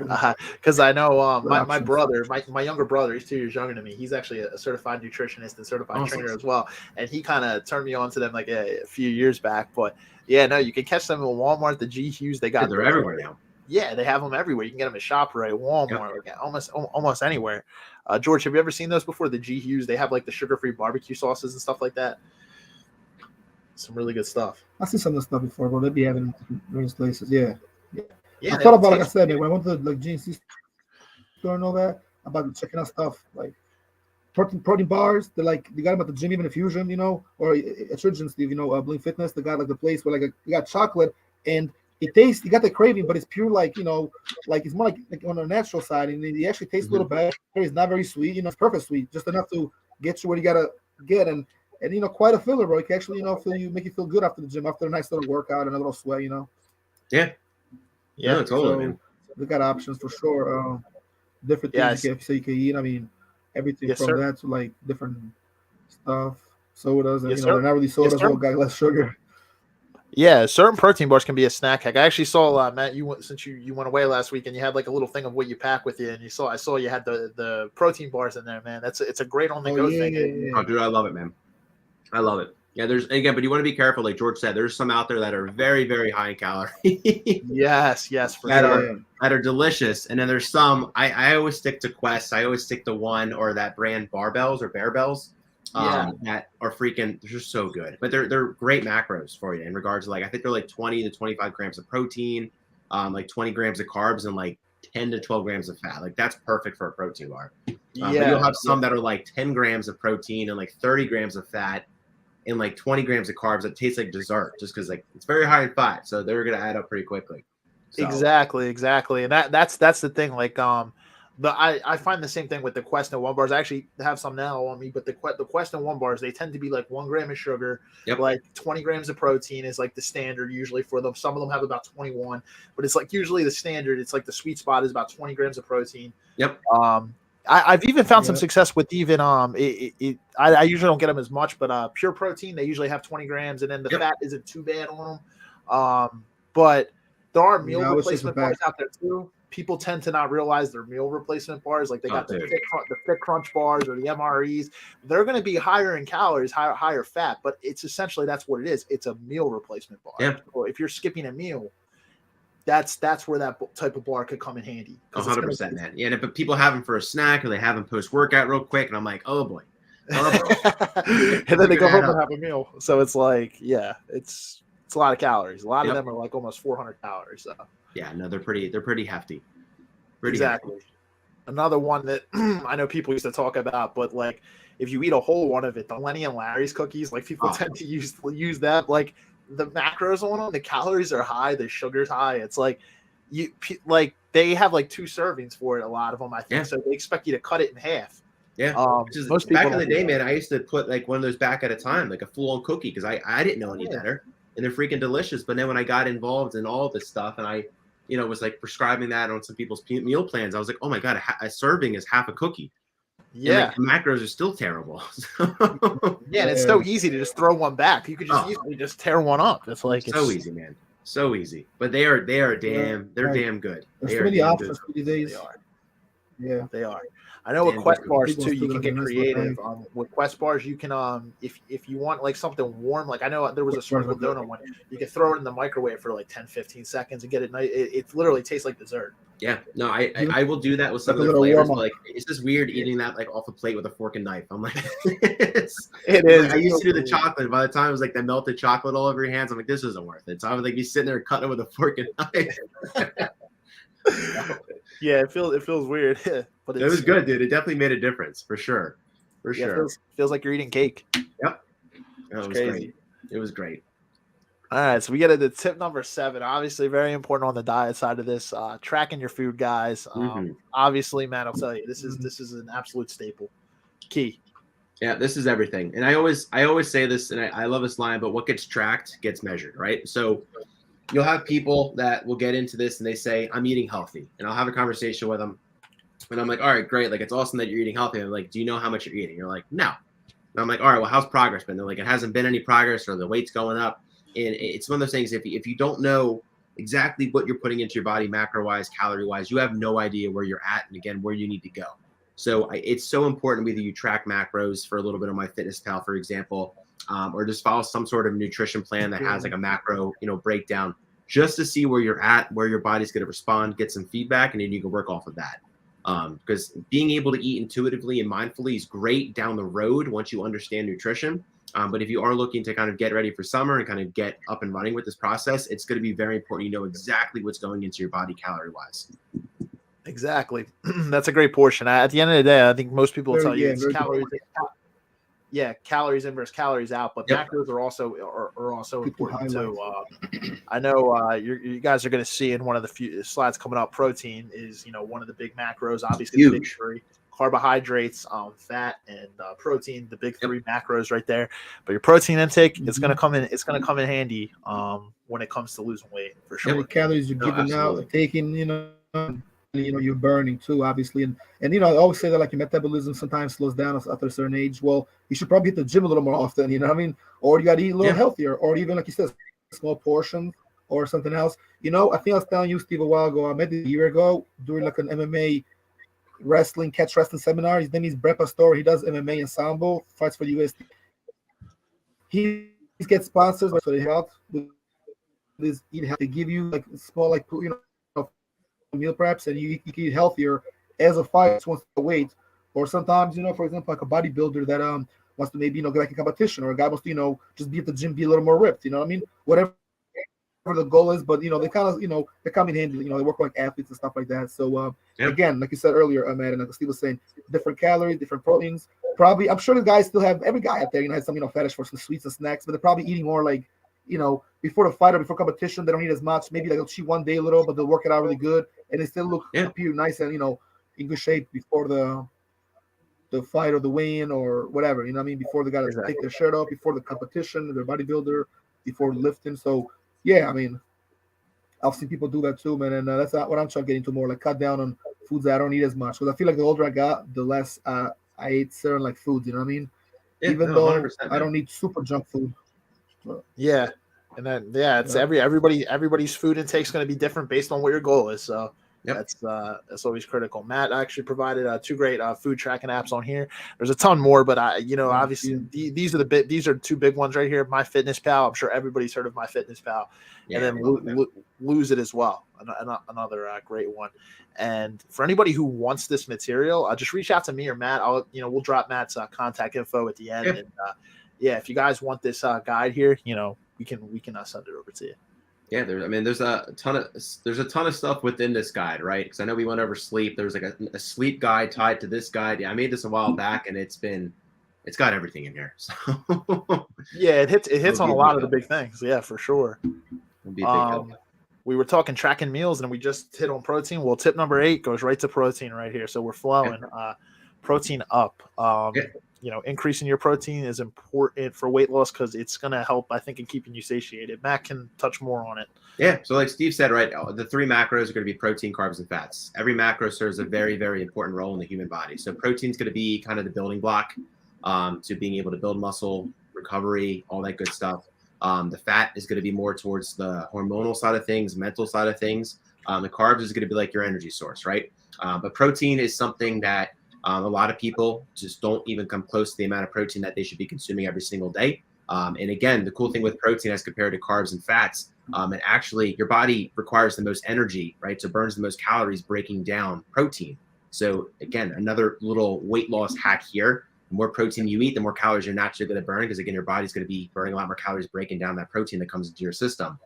because I know my brother, my younger brother, he's 2 years younger than me. He's actually a certified nutritionist and certified trainer as well, and he kind of turned me on to them like a few years back. But yeah, no, you can catch them at Walmart. The G. Hughes, they got they're everywhere now. Yeah, they have them everywhere. You can get them at ShopRite, Walmart, almost anywhere. George, have you ever seen those before? The G. Hughes, they have like the sugar-free barbecue sauces and stuff like that. Some really good stuff. I've seen some of this stuff before, but they'd be having in various places. Yeah. I thought about, like I said, when I went to the GNC store and all that, about checking out stuff like protein bars. They got them at the gym, even a Fusion, or at your gym, Steve, Bling Fitness. They got like the place where you got chocolate and it tastes. You got the craving, but it's pure like it's more like on the natural side, and it actually tastes a little better. It's not very sweet, it's perfect sweet, just enough to get you where you gotta get, and quite a filler, bro. It can actually make you feel good after the gym, after a nice little workout and a little sweat, Yeah, totally, man. We got options for sure. Different things you can eat. I mean, everything from that to like different stuff, sodas, and they're not really sodas, but got less sugar. Yeah, certain protein bars can be a snack hack. I actually saw Matt. Since you went away last week and you had like a little thing of what you pack with you, and I saw you had the protein bars in there, man. It's a great on the go thing. Yeah. Oh, dude, I love it, man. I love it. Yeah, but you want to be careful, like George said. There's some out there that are very, very high in calories. yes, for sure. That are delicious, and then there's some. I always stick to Quest. I always stick to one or that brand Barbells or Bearbells. That are freaking, they're just so good, but they're great macros for you in regards to I think they're like 20 to 25 grams of protein, like 20 grams of carbs, and like 10 to 12 grams of fat. Like that's perfect for a protein bar. But you'll have some that are like 10 grams of protein and like 30 grams of fat and like 20 grams of carbs that taste like dessert, just because it's very high in fat, so they're gonna add up pretty quickly. So. Exactly, and that's the thing. I find the same thing with the Quest and One bars. I actually have some now on me, but the Quest and One bars, they tend to be like 1 gram of sugar, like 20 grams of protein is like the standard usually for them. Some of them have about 21, but it's like usually the standard. It's like the sweet spot is about 20 grams of protein. Yep. I've even found some success with even I usually don't get them as much, but Pure Protein, they usually have 20 grams, and then the fat isn't too bad on them. But there are meal replacement bars out there too. People tend to not realize they're meal replacement bars. Like they got the Fit Crunch bars or the MREs. They're going to be higher in calories, higher fat, but it's essentially that's what it is. It's a meal replacement bar. Yeah. So if you're skipping a meal, that's where that type of bar could come in handy. 100%, man. Yeah, but people have them for a snack or they have them post workout real quick, and I'm like, oh boy. And then they go home and have a meal. So it's like, it's a lot of calories. A lot of them are like almost 400 calories. So. Yeah, no, they're pretty hefty. Exactly. Hefty. Another one that I know people used to talk about, but like if you eat a whole one of it, the Lenny and Larry's cookies, like people tend to use that. Like the macros on them, the calories are high, the sugar's high. It's like they have like 2 servings for it. A lot of them, I think. So they expect you to cut it in half. Yeah. Most back in the day, man, I used to put like one of those back at a time, like a full-on cookie, because I didn't know any better, and they're freaking delicious. But then when I got involved in all this stuff, and I was like prescribing that on some people's meal plans, I was like, oh my God, a serving is half a cookie. Yeah. And like, the macros are still terrible. And it's so easy to just throw one back. You could just easily just tear one up. It's like so easy, man. So easy. But they're damn good. There's so many options these days. Yeah. They are. I know with Damn Quest good. bars Big ones too, you too, can they're get nice creative. looking. With Quest bars, you can if you want like something warm, like I know there was a Quest bars are sprinkled good. donut one, you can throw it in the microwave for like 10-15 seconds and get it nice. It literally tastes like dessert. Yeah, no, I Give it I will do that with some like of a their little flavors, warm but up. like it's just weird eating that like off a plate with a fork and knife. I'm like, it's, It like, is. I used to do the chocolate. By the time it was like the melted chocolate all over your hands, I'm like, this isn't worth it. So I would like be sitting there cutting it with a fork and knife. Yeah, it feels weird, but It was good, dude. It definitely made a difference for sure, for Yeah, sure. feels like you're eating cake. Yep, it was crazy. great. It was great. All right, so we get into tip number 7. Obviously, very important on the diet side of this. Tracking your food, guys. Obviously, man, I'll tell you, this is an absolute staple. Key. Yeah, this is everything. And I always say this, and I love this line, but what gets tracked gets measured, right? So you'll have people that will get into this and they say, I'm eating healthy. And I'll have a conversation with them. And I'm like, all right, great. Like, it's awesome that you're eating healthy. I'm like, do you know how much you're eating? You're like, no. And I'm like, all right, well, how's progress been? They're like, it hasn't been any progress or the weight's going up. And it's one of those things, if you don't know exactly what you're putting into your body, macro-wise, calorie-wise, you have no idea where you're at and, again, where you need to go. So it's so important whether you track macros for a little bit on MyFitnessPal, for example, or just follow some sort of nutrition plan that has like a macro, breakdown, just to see where you're at, where your body's going to respond, get some feedback, and then you can work off of that. Because being able to eat intuitively and mindfully is great down the road once you understand nutrition. But if you are looking to kind of get ready for summer and kind of get up and running with this process, it's going to be very important. You know exactly what's going into your body calorie-wise. Exactly. That's a great portion. At the end of the day, I think most people will tell you it's calories. Yeah, calories in versus calories out, but macros are also important too. I know you guys are going to see in one of the few slides coming up. Protein is one of the big macros. Obviously, the big 3: carbohydrates, fat, and protein. The big 3 macros right there. But your protein intake is going to come in. It's going to come in handy when it comes to losing weight for sure. How many calories you're giving out, taking, you're burning too, obviously, and I always say that like your metabolism sometimes slows down after a certain age. Well, you should probably hit the gym a little more often, you know what I mean? Or you got to eat a little healthier, or even like you said, small portions or something else. I think I was telling you, Steve, a while ago. I met a year ago during like an MMA catch wrestling seminar. His name is Brett Pastor. He does MMA and sambo, fights for the USD. He gets sponsors so they help with this eat healthy. They give you like small meal preps, and you can eat healthier as a fighter wants to weight, or sometimes for example like a bodybuilder that wants to maybe get like a competition, or a guy wants to just be at the gym, be a little more ripped, what I mean, whatever the goal is, but they kind of they come in handy, they work like athletes and stuff like that. So again, like you said earlier, Matt, and like Steve was saying, different calories, different proteins. Probably I'm sure the guys still have, every guy out there has some fetish for some sweets and snacks, but they're probably eating more like before the fight or before competition. They don't eat as much. Maybe they'll cheat one day a little, but they'll work it out really good, and they still appear nice and in good shape before the fight or the weigh-in or whatever. You know what I mean? Before they gotta take their shirt off, before the competition, their bodybuilder, before lifting. So yeah, I mean, I've seen people do that too, man, and that's not what I'm trying to get into more. Like cut down on foods that I don't eat as much, because I feel like the older I got, the less I ate certain like foods. You know what I mean? Even though I don't eat super junk food. Yeah, and then it's everybody's food intake is going to be different based on what your goal is. So that's always critical. Matt actually provided 2 great food tracking apps on here. There's a ton more, but obviously these are 2 big ones right here. MyFitnessPal. I'm sure everybody's heard of MyFitnessPal, and then Lose It as well. Another great one. And for anybody who wants this material, just reach out to me or Matt. We'll drop Matt's contact info at the end. And if you guys want this guide here, we can send it over to you. Yeah, there's a ton of stuff within this guide, right? Because I know we went over sleep. There's like a sleep guide tied to this guide. Yeah, I made this a while back, and it's got everything in here. So it hits on a lot of the big things. Yeah, for sure. It'll be a big help. We were talking tracking meals, and we just hit on protein. Well, tip number 8 goes right to protein right here. So we're flowing. Protein up. Increasing your protein is important for weight loss because it's going to help, I think, in keeping you satiated. Matt can touch more on it. Yeah. So like Steve said, right, the 3 macros are going to be protein, carbs, and fats. Every macro serves a very, very important role in the human body. So protein is going to be kind of the building block to being able to build muscle, recovery, all that good stuff. The fat is going to be more towards the hormonal side of things, mental side of things. The carbs is going to be like your energy source, right? But protein is something that a lot of people just don't even come close to the amount of protein that they should be consuming every single day. And again, the cool thing with protein as compared to carbs and fats, and actually your body requires the most energy, right? So burns the most calories breaking down protein. So again, another little weight loss hack here. The more protein you eat, the more calories you're naturally going to burn, because again, your body's going to be burning a lot more calories breaking down that protein that comes into your system.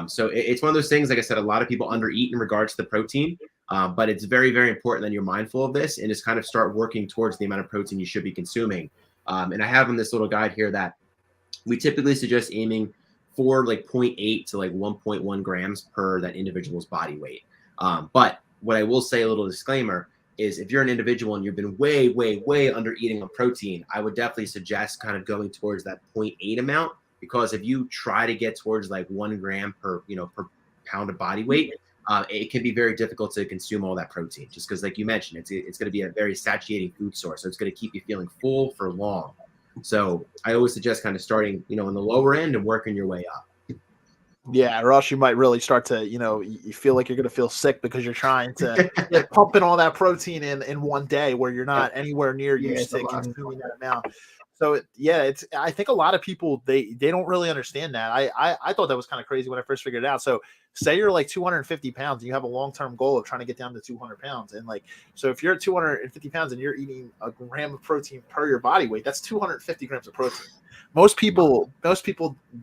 So it's one of those things, like I said, a lot of people undereat in regards to the protein, but it's very, very important that you're mindful of this and just kind of start working towards the amount of protein you should be consuming. And I have in this little guide here that we typically suggest aiming for like 0.8 to like 1.1 grams per that individual's body weight. But what I will say, a little disclaimer, is if you're an individual and you've been way, way, way under eating on protein, I would definitely suggest kind of going towards that 0.8 amount, because if you try to get towards like 1 gram per pound of body weight, it can be very difficult to consume all that protein, just because, like you mentioned, it's going to be a very satiating food source. So it's going to keep you feeling full for long. So I always suggest kind of starting, in the lower end and working your way up. Yeah, or else you might really start to, you feel like you're going to feel sick because you're trying to pump in all that protein in one day where you're not anywhere near used to consuming that amount. So I think a lot of people, they don't really understand that. I thought that was kind of crazy when I first figured it out. So say you're like 250 pounds and you have a long-term goal of trying to get down to 200 pounds. And so if you're at 250 pounds and you're eating a gram of protein per your body weight, that's 250 grams of protein. Most people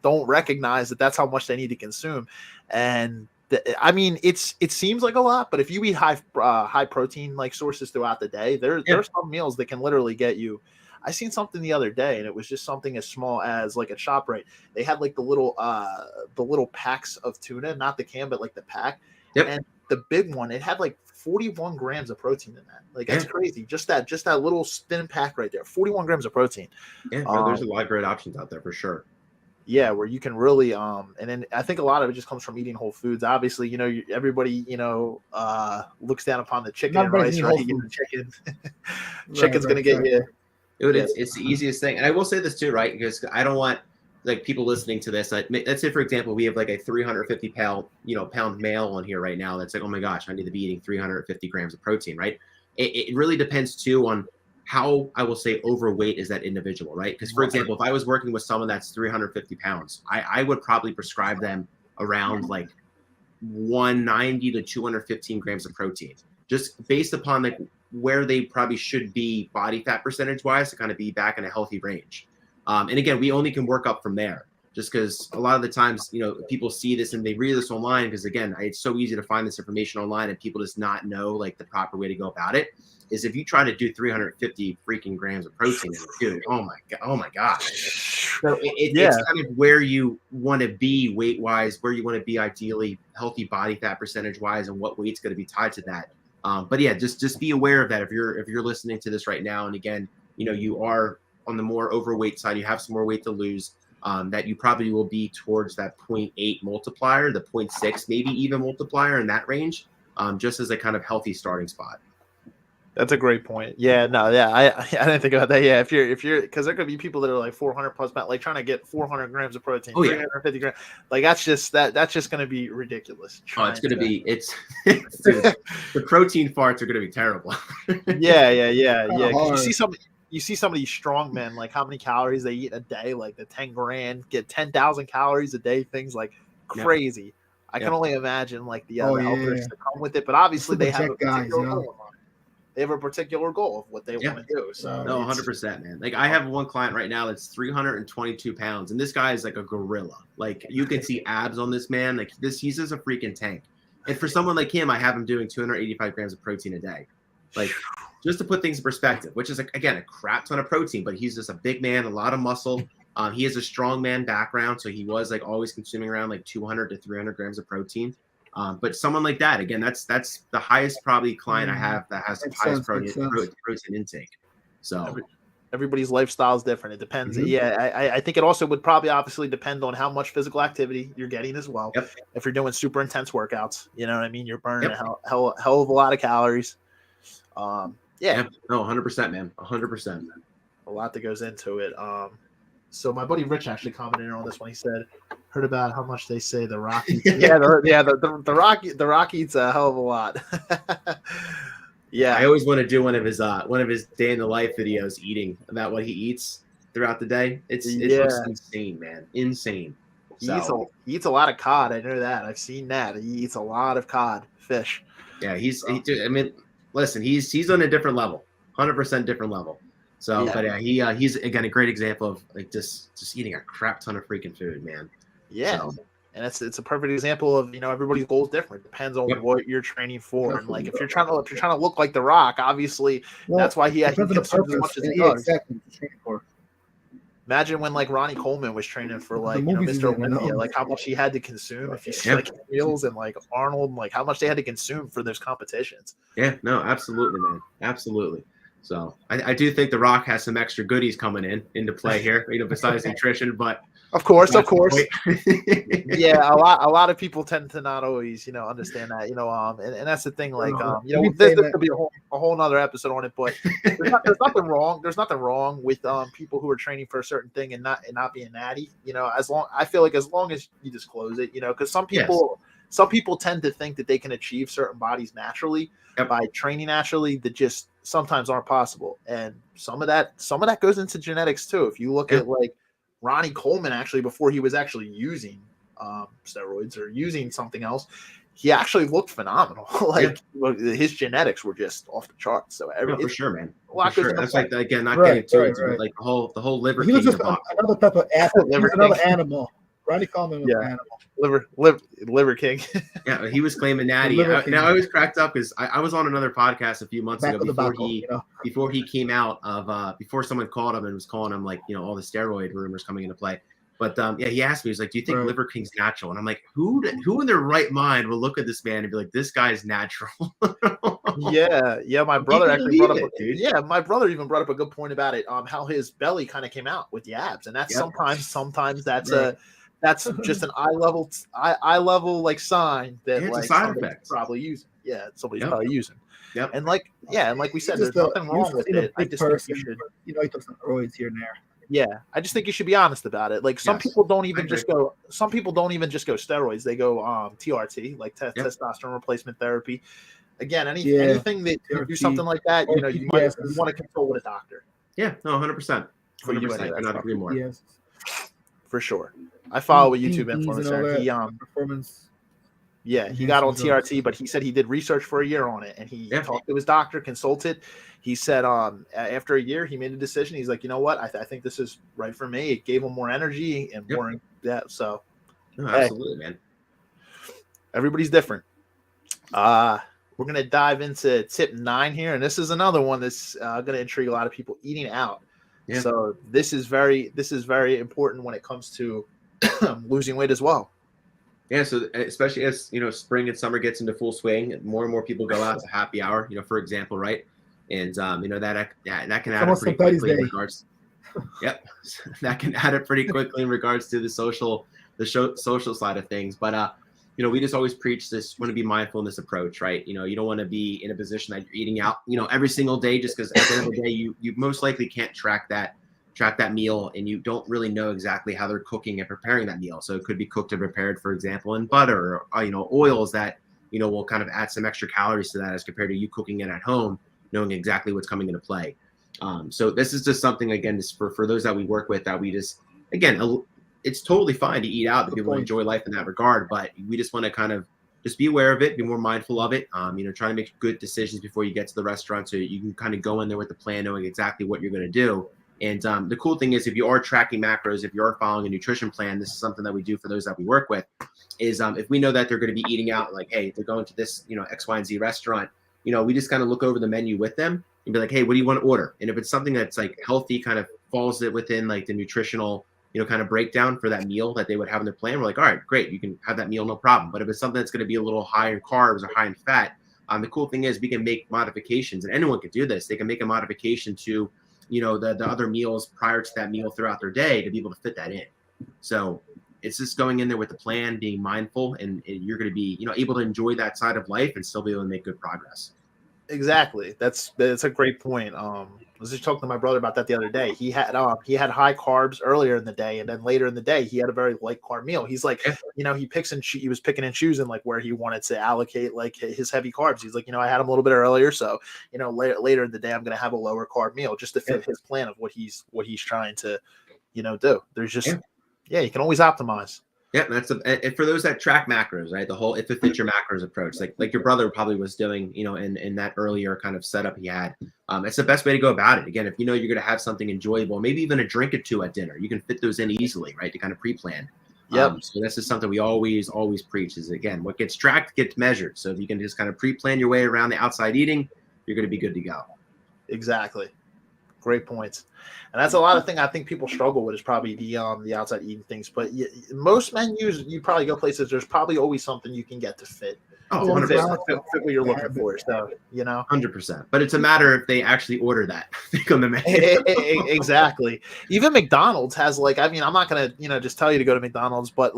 don't recognize that that's how much they need to consume. And it seems like a lot, but if you eat high protein like sources throughout the day, there are some meals that can literally get you. I seen something the other day, and it was just something as small as like a ShopRite. They had like the little packs of tuna, not the can, but like the pack. Yep. And the big one, it had like 41 grams of protein in that. Like that's crazy. Just that little thin pack right there, 41 grams of protein. Yeah, there's a lot of great options out there for sure. Yeah, where you can really and then I think a lot of it just comes from eating whole foods. Obviously, everybody looks down upon the chicken and rice, right? Chicken. Chicken's gonna get you. Dude, it's the easiest thing. And I will say this too, right? Because I don't want like people listening to this. Let's say, for example, we have like a 350 pound male on here right now. That's like, oh my gosh, I need to be eating 350 grams of protein, right? It really depends too on how, I will say, overweight is that individual, right? Because for example, if I was working with someone that's 350 pounds, I would probably prescribe them around like 190 to 215 grams of protein, just based upon like where they probably should be body fat percentage wise to kind of be back in a healthy range. And again, we only can work up from there, just because a lot of the times, people see this and they read this online, because again, it's so easy to find this information online and people just not know like the proper way to go about it. Is if you try to do 350 freaking grams of protein, dude, oh my gosh. So it's kind of where you want to be weight wise, where you want to be ideally healthy body fat percentage wise, and what weight's going to be tied to that. But yeah, just be aware of that if you're listening to this right now, and again, you are on the more overweight side, you have some more weight to lose, that you probably will be towards that 0.8 multiplier, the 0.6 maybe even multiplier in that range, just as a kind of healthy starting spot. That's a great point. Yeah, no, yeah, I didn't think about that. Yeah, if you're because there could be people that are like 400 plus pounds, like trying to get 400 grams of protein, 350 grams. Like that's just going to be ridiculous. It's going to be dude, the protein farts are going to be terrible. Yeah. You see some of these strong men, like how many calories they eat a day, like the 10 grand, get 10,000 calories a day, things like crazy. I can only imagine like the helpers that come with it, but obviously they have a particular goal. They have a particular goal of what they want to do. So no, 100%, man. Like I have one client right now that's 322 pounds, and this guy is like a gorilla. Like you can see abs on this man. Like he's just a freaking tank. And for someone like him, I have him doing 285 grams of protein a day. Like just to put things in perspective, which is again a crap ton of protein, but he's just a big man, a lot of muscle. He has a strongman background, so he was like always consuming around like 200 to 300 grams of protein. But someone like that, again, that's the highest probably client I have that has the highest protein intake. So everybody's lifestyle is different. It depends. Mm-hmm. Yeah, I think it also would probably obviously depend on how much physical activity you're getting as well. Yep. If you're doing super intense workouts, you know what I mean? You're burning a hell of a lot of calories. No, 100%, man. 100%. A lot that goes into it. So my buddy Rich actually commented on this one. He said, Heard about how much they say the Rock eats. The Rock eats a hell of a lot. Yeah, I always want to do one of his day in the life videos eating about what he eats throughout the day. It's just insane, man. Insane. He eats a lot of cod. I know that. I've seen that. He eats a lot of cod fish. Yeah, listen, he's on a different level, 100% different level. So, but yeah, he's again a great example of like just eating a crap ton of freaking food, man. Yeah. So. And it's a perfect example of, everybody's goal is different. Depends on what you're training for. And like if you're trying to look like The Rock, obviously that's why he consumes as much as he does. Exactly what you're training for. Imagine when like Ronnie Coleman was training for like Mr. Olympia, like how much he had to consume. If you see like meals and like Arnold, and like how much they had to consume for those competitions. Yeah, no, absolutely, man, absolutely. So I do think The Rock has some extra goodies coming into play here, besides nutrition, but. Of course. Yeah, a lot of people tend to not always, understand that, and that's the thing. Like, this could be a whole nother episode on it, but there's nothing wrong. There's nothing wrong with people who are training for a certain thing and not being natty. I feel like as long as you disclose it, because some people tend to think that they can achieve certain bodies naturally by training naturally that just sometimes aren't possible, and some of that goes into genetics too. If you look at like Ronnie Coleman, actually, before he was actually using steroids or using something else, he actually looked phenomenal. His genetics were just off the charts. So for sure, man. For sure. That's like again, not getting too into it, like the whole liver. He was just another type of athlete. He was another animal. Ronnie Coleman was an animal. Liver king. Yeah, he was claiming natty. Now I was cracked up because I was on another podcast a few months ago before he came out of before someone called him and was calling him like all the steroid rumors coming into play. But he asked me, he's like, "Do you think Liver King's natural?" And I'm like, "Who in their right mind will look at this man and be like, this guy's natural?" My brother actually brought up. My brother even brought up a good point about it. How his belly kind of came out with the abs, and that's sometimes that's that's just an eye level like sign that like somebody's probably using. Yeah, somebody's probably using. Yep. And like we said, there's nothing wrong with it. I just think you should. He took some steroids here and there. Yeah, I just think you should be honest about it. Like some people don't even just go. Some people don't even just go steroids. They go TRT, like testosterone replacement therapy. Again, anything that you do something like that, you want to consult with a doctor. Yeah, no, 100%. 100%. Cannot agree more. Yes. For sure. I follow a YouTube influencer. He performance. Yeah, he got on TRT, but he said he did research for a year on it, and he talked to his doctor, consulted. He said after a year, he made a decision. He's like, you know what? I think this is right for me. It gave him more energy and more. Yeah, so. No, absolutely, man. Everybody's different. We're going to dive into tip 9 here, and this is another one that's going to intrigue a lot of people, eating out. Yeah. So this is very important when it comes to losing weight as well. Yeah, so especially as spring and summer gets into full swing, more and more people go out to happy hour. For example, right, and that can add up pretty quickly in regards. Yep, that can add up pretty quickly in regards to the social side of things. But we just always preach this: want to be mindful in this approach, right? You don't want to be in a position that you're eating out, every single day, just because at the end of the day, you most likely can't track that meal, and you don't really know exactly how they're cooking and preparing that meal. So it could be cooked and prepared, for example, in butter or oils that will kind of add some extra calories to that as compared to you cooking it at home, knowing exactly what's coming into play. So this is just something, again, just for those that we work with, that we just, again, it's totally fine to eat out, that people enjoy life in that regard, but we just want to kind of just be aware of it, be more mindful of it, try to make good decisions before you get to the restaurant, so you can kind of go in there with the plan, knowing exactly what you're going to do. And the cool thing is, if you are tracking macros, if you are following a nutrition plan, this is something that we do for those that we work with, is if we know that they're going to be eating out, like, hey, they're going to this, X, Y, and Z restaurant, we just kind of look over the menu with them and be like, hey, what do you want to order? And if it's something that's like healthy, kind of falls within like the nutritional, kind of breakdown for that meal that they would have in their plan, we're like, all right, great, you can have that meal, no problem. But if it's something that's going to be a little high in carbs or high in fat, the cool thing is we can make modifications, and anyone can do this. They can make a modification to the other meals prior to that meal throughout their day to be able to fit that in. So it's just going in there with the plan, being mindful, and you're going to be, able to enjoy that side of life and still be able to make good progress. Exactly. That's a great point. I was just talking to my brother about that the other day. He had high carbs earlier in the day, and then later in the day he had a very light carb meal. He's like, Yeah. he was picking and choosing like where he wanted to allocate like his heavy carbs. He's like, I had them a little bit earlier, so later in the day I'm going to have a lower carb meal just to fit his plan of what he's trying to do. There's just you can always optimize. Yeah, and for those that track macros, right? The whole if it fits your macros approach, like your brother probably was doing, in that earlier kind of setup he had. It's the best way to go about it. Again, if you're going to have something enjoyable, maybe even a drink or two at dinner, you can fit those in easily, right? To kind of pre-plan. Yep. So this is something we always preach is, again, what gets tracked gets measured. So if you can just kind of pre-plan your way around the outside eating, you're going to be good to go. Exactly. Great points. And that's a lot of thing I think people struggle with is probably the outside eating things. But most menus, you probably go places, there's probably always something you can get to fit. Oh, 100%. Fit what you're looking for. So, 100%. But it's a matter if they actually order that on the menu. Exactly. Even McDonald's has I'm not going to, just tell you to go to McDonald's, but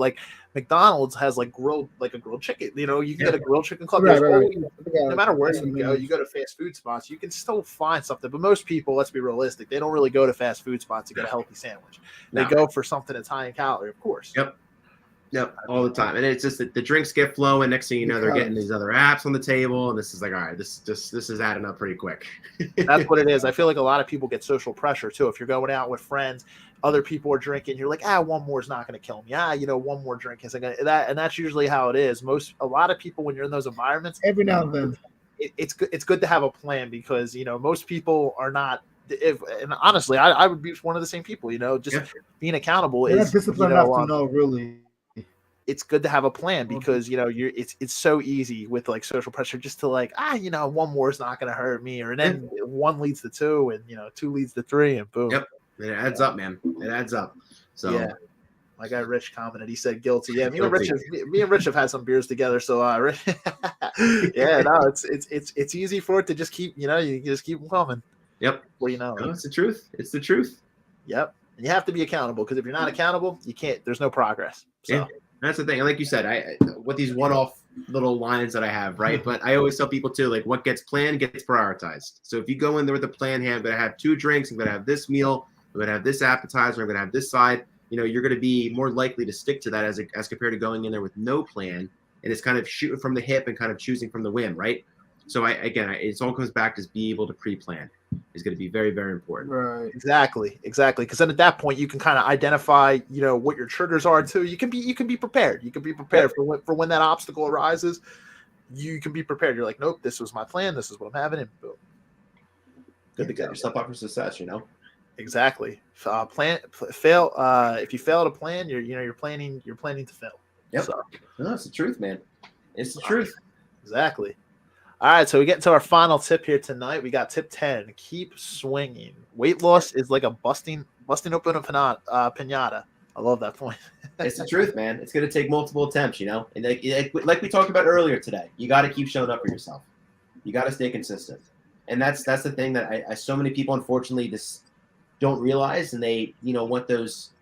McDonald's has a grilled chicken. You can get a grilled chicken club. Right. No matter where you go to fast food spots, you can still find something. But most people, let's be realistic, they don't really go to fast food spots to get a healthy sandwich. They go for something that's high in calorie, of course. Yep, all the time. And it's just that the drinks get flowing. Next thing you know, they're getting these other apps on the table, and this is like, all right, this is adding up pretty quick. That's what it is. I feel like a lot of people get social pressure too. If you're going out with friends, other people are drinking, you're like, one more is not going to kill me. One more drink isn't going to that, and that's usually how it is. A lot of people when you're in those environments, every now and then, it's good to have a plan because most people are not. And honestly, I would be one of the same people. Just being accountable is disciplined enough to know really. It's good to have a plan because it's so easy with social pressure just to one more is not going to hurt me, or then one leads to two, and two leads to three, and boom. Yep, it adds up, man. It adds up. So yeah, my guy Rich commented. He said guilty. Yeah, me and Rich have had some beers together. So it's easy for it to just keep you just keep them coming. Yep. Well, no, it's the truth. It's the truth. Yep, and you have to be accountable because if you're not accountable, you can't. There's no progress. So. Yeah. That's the thing. And like you said, I with these one-off little lines that I have, right? But I always tell people too, what gets planned gets prioritized. So if you go in there with a plan, hey, I'm going to have 2 drinks, I'm going to have this meal, I'm going to have this appetizer, I'm going to have this side. You're going to be more likely to stick to that as compared to going in there with no plan and it's kind of shooting from the hip and kind of choosing from the whim, right? So it all comes back to be able to pre-plan is going to be very, very important. Right. Exactly. Because then at that point you can kind of identify, what your triggers are too. You can be prepared. You can be prepared for when that obstacle arises. You can be prepared. You're like, nope, this was my plan. This is what I'm having, and boom, good to go. Set yourself up for success. Exactly. Fail. If you fail to plan, you're planning to fail. Yep. So. No, it's the truth, man. It's the truth. Exactly. All right, so we get into our final tip here tonight. We got tip 10: keep swinging. Weight loss is like a busting open a pinata. I love that point. It's the truth, man. It's going to take multiple attempts, And like we talked about earlier today, you got to keep showing up for yourself. You got to stay consistent, and that's the thing that I so many people unfortunately just don't realize, and they want those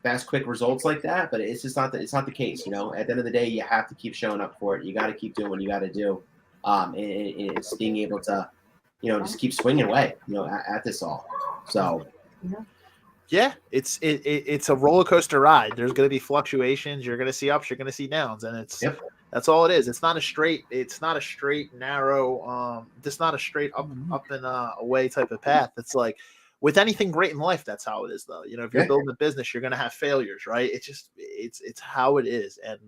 fast, quick results like that, but it's just not it's not the case. At the end of the day, you have to keep showing up for it. You got to keep doing what you got to do. It's being able to, just keep swinging away, at this all. So, yeah, it's a roller coaster ride. There's going to be fluctuations. You're going to see ups. You're going to see downs, and that's all it is. It's not a straight narrow. It's not a straight up and away type of path. It's like with anything great in life, that's how it is, though. If you're building a business, you're going to have failures, right? It's how it is, and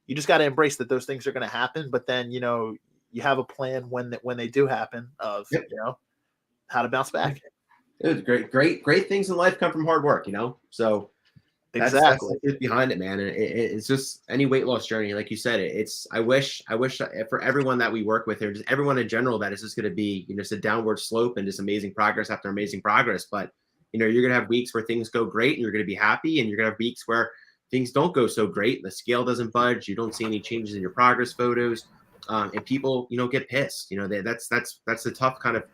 you just got to embrace that those things are going to happen, but then, you have a plan when they do happen of, how to bounce back. It was great things in life come from hard work, So exactly that's behind it, man. And it's just any weight loss journey. Like you said, I wish for everyone that we work with here, just everyone in general, that it's just going to be, just a downward slope and just amazing progress after amazing progress. But, you're going to have weeks where things go great and you're going to be happy. And you're going to have weeks where things don't go so great. The scale doesn't budge. You don't see any changes in your progress photos, and people, get pissed. That's the tough kind of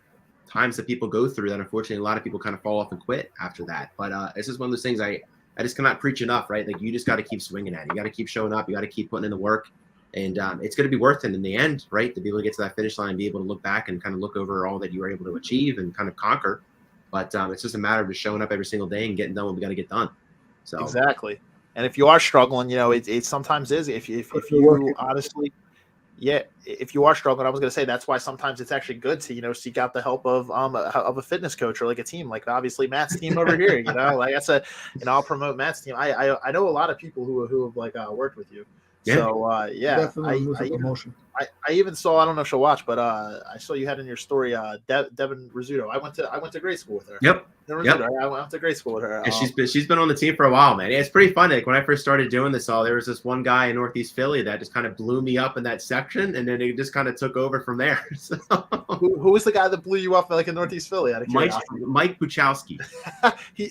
times that people go through. That unfortunately, a lot of people kind of fall off and quit after that. But it's just one of those things I just cannot preach enough, right? Like you just got to keep swinging at it. You got to keep showing up. You got to keep putting in the work, And it's going to be worth it in the end, right? To be able to get to that finish line and be able to look back and kind of look over all that you were able to achieve and kind of conquer. But it's just a matter of just showing up every single day and getting done what we got to get done. So exactly. And if you are struggling, it sometimes is. If you honestly, if you are struggling, I was going to say that's why sometimes it's actually good to seek out the help of a fitness coach or like a team, like obviously Matt's team over here. Like I said, I'll promote Matt's team. I know a lot of people who have like worked with you. Yeah. So I even saw, I don't know if she'll watch, but I saw you had in your story Devin Rizzuto. I went to grade school with her. Yep. I went to grade school with her. And she's been on the team for a while, man. It's pretty fun. Like when I first started doing this, there was this one guy in Northeast Philly that just kind of blew me up in that section, and then it just kind of took over from there. So. Who was the guy that blew you up like in Northeast Philly? Mike Buchowski.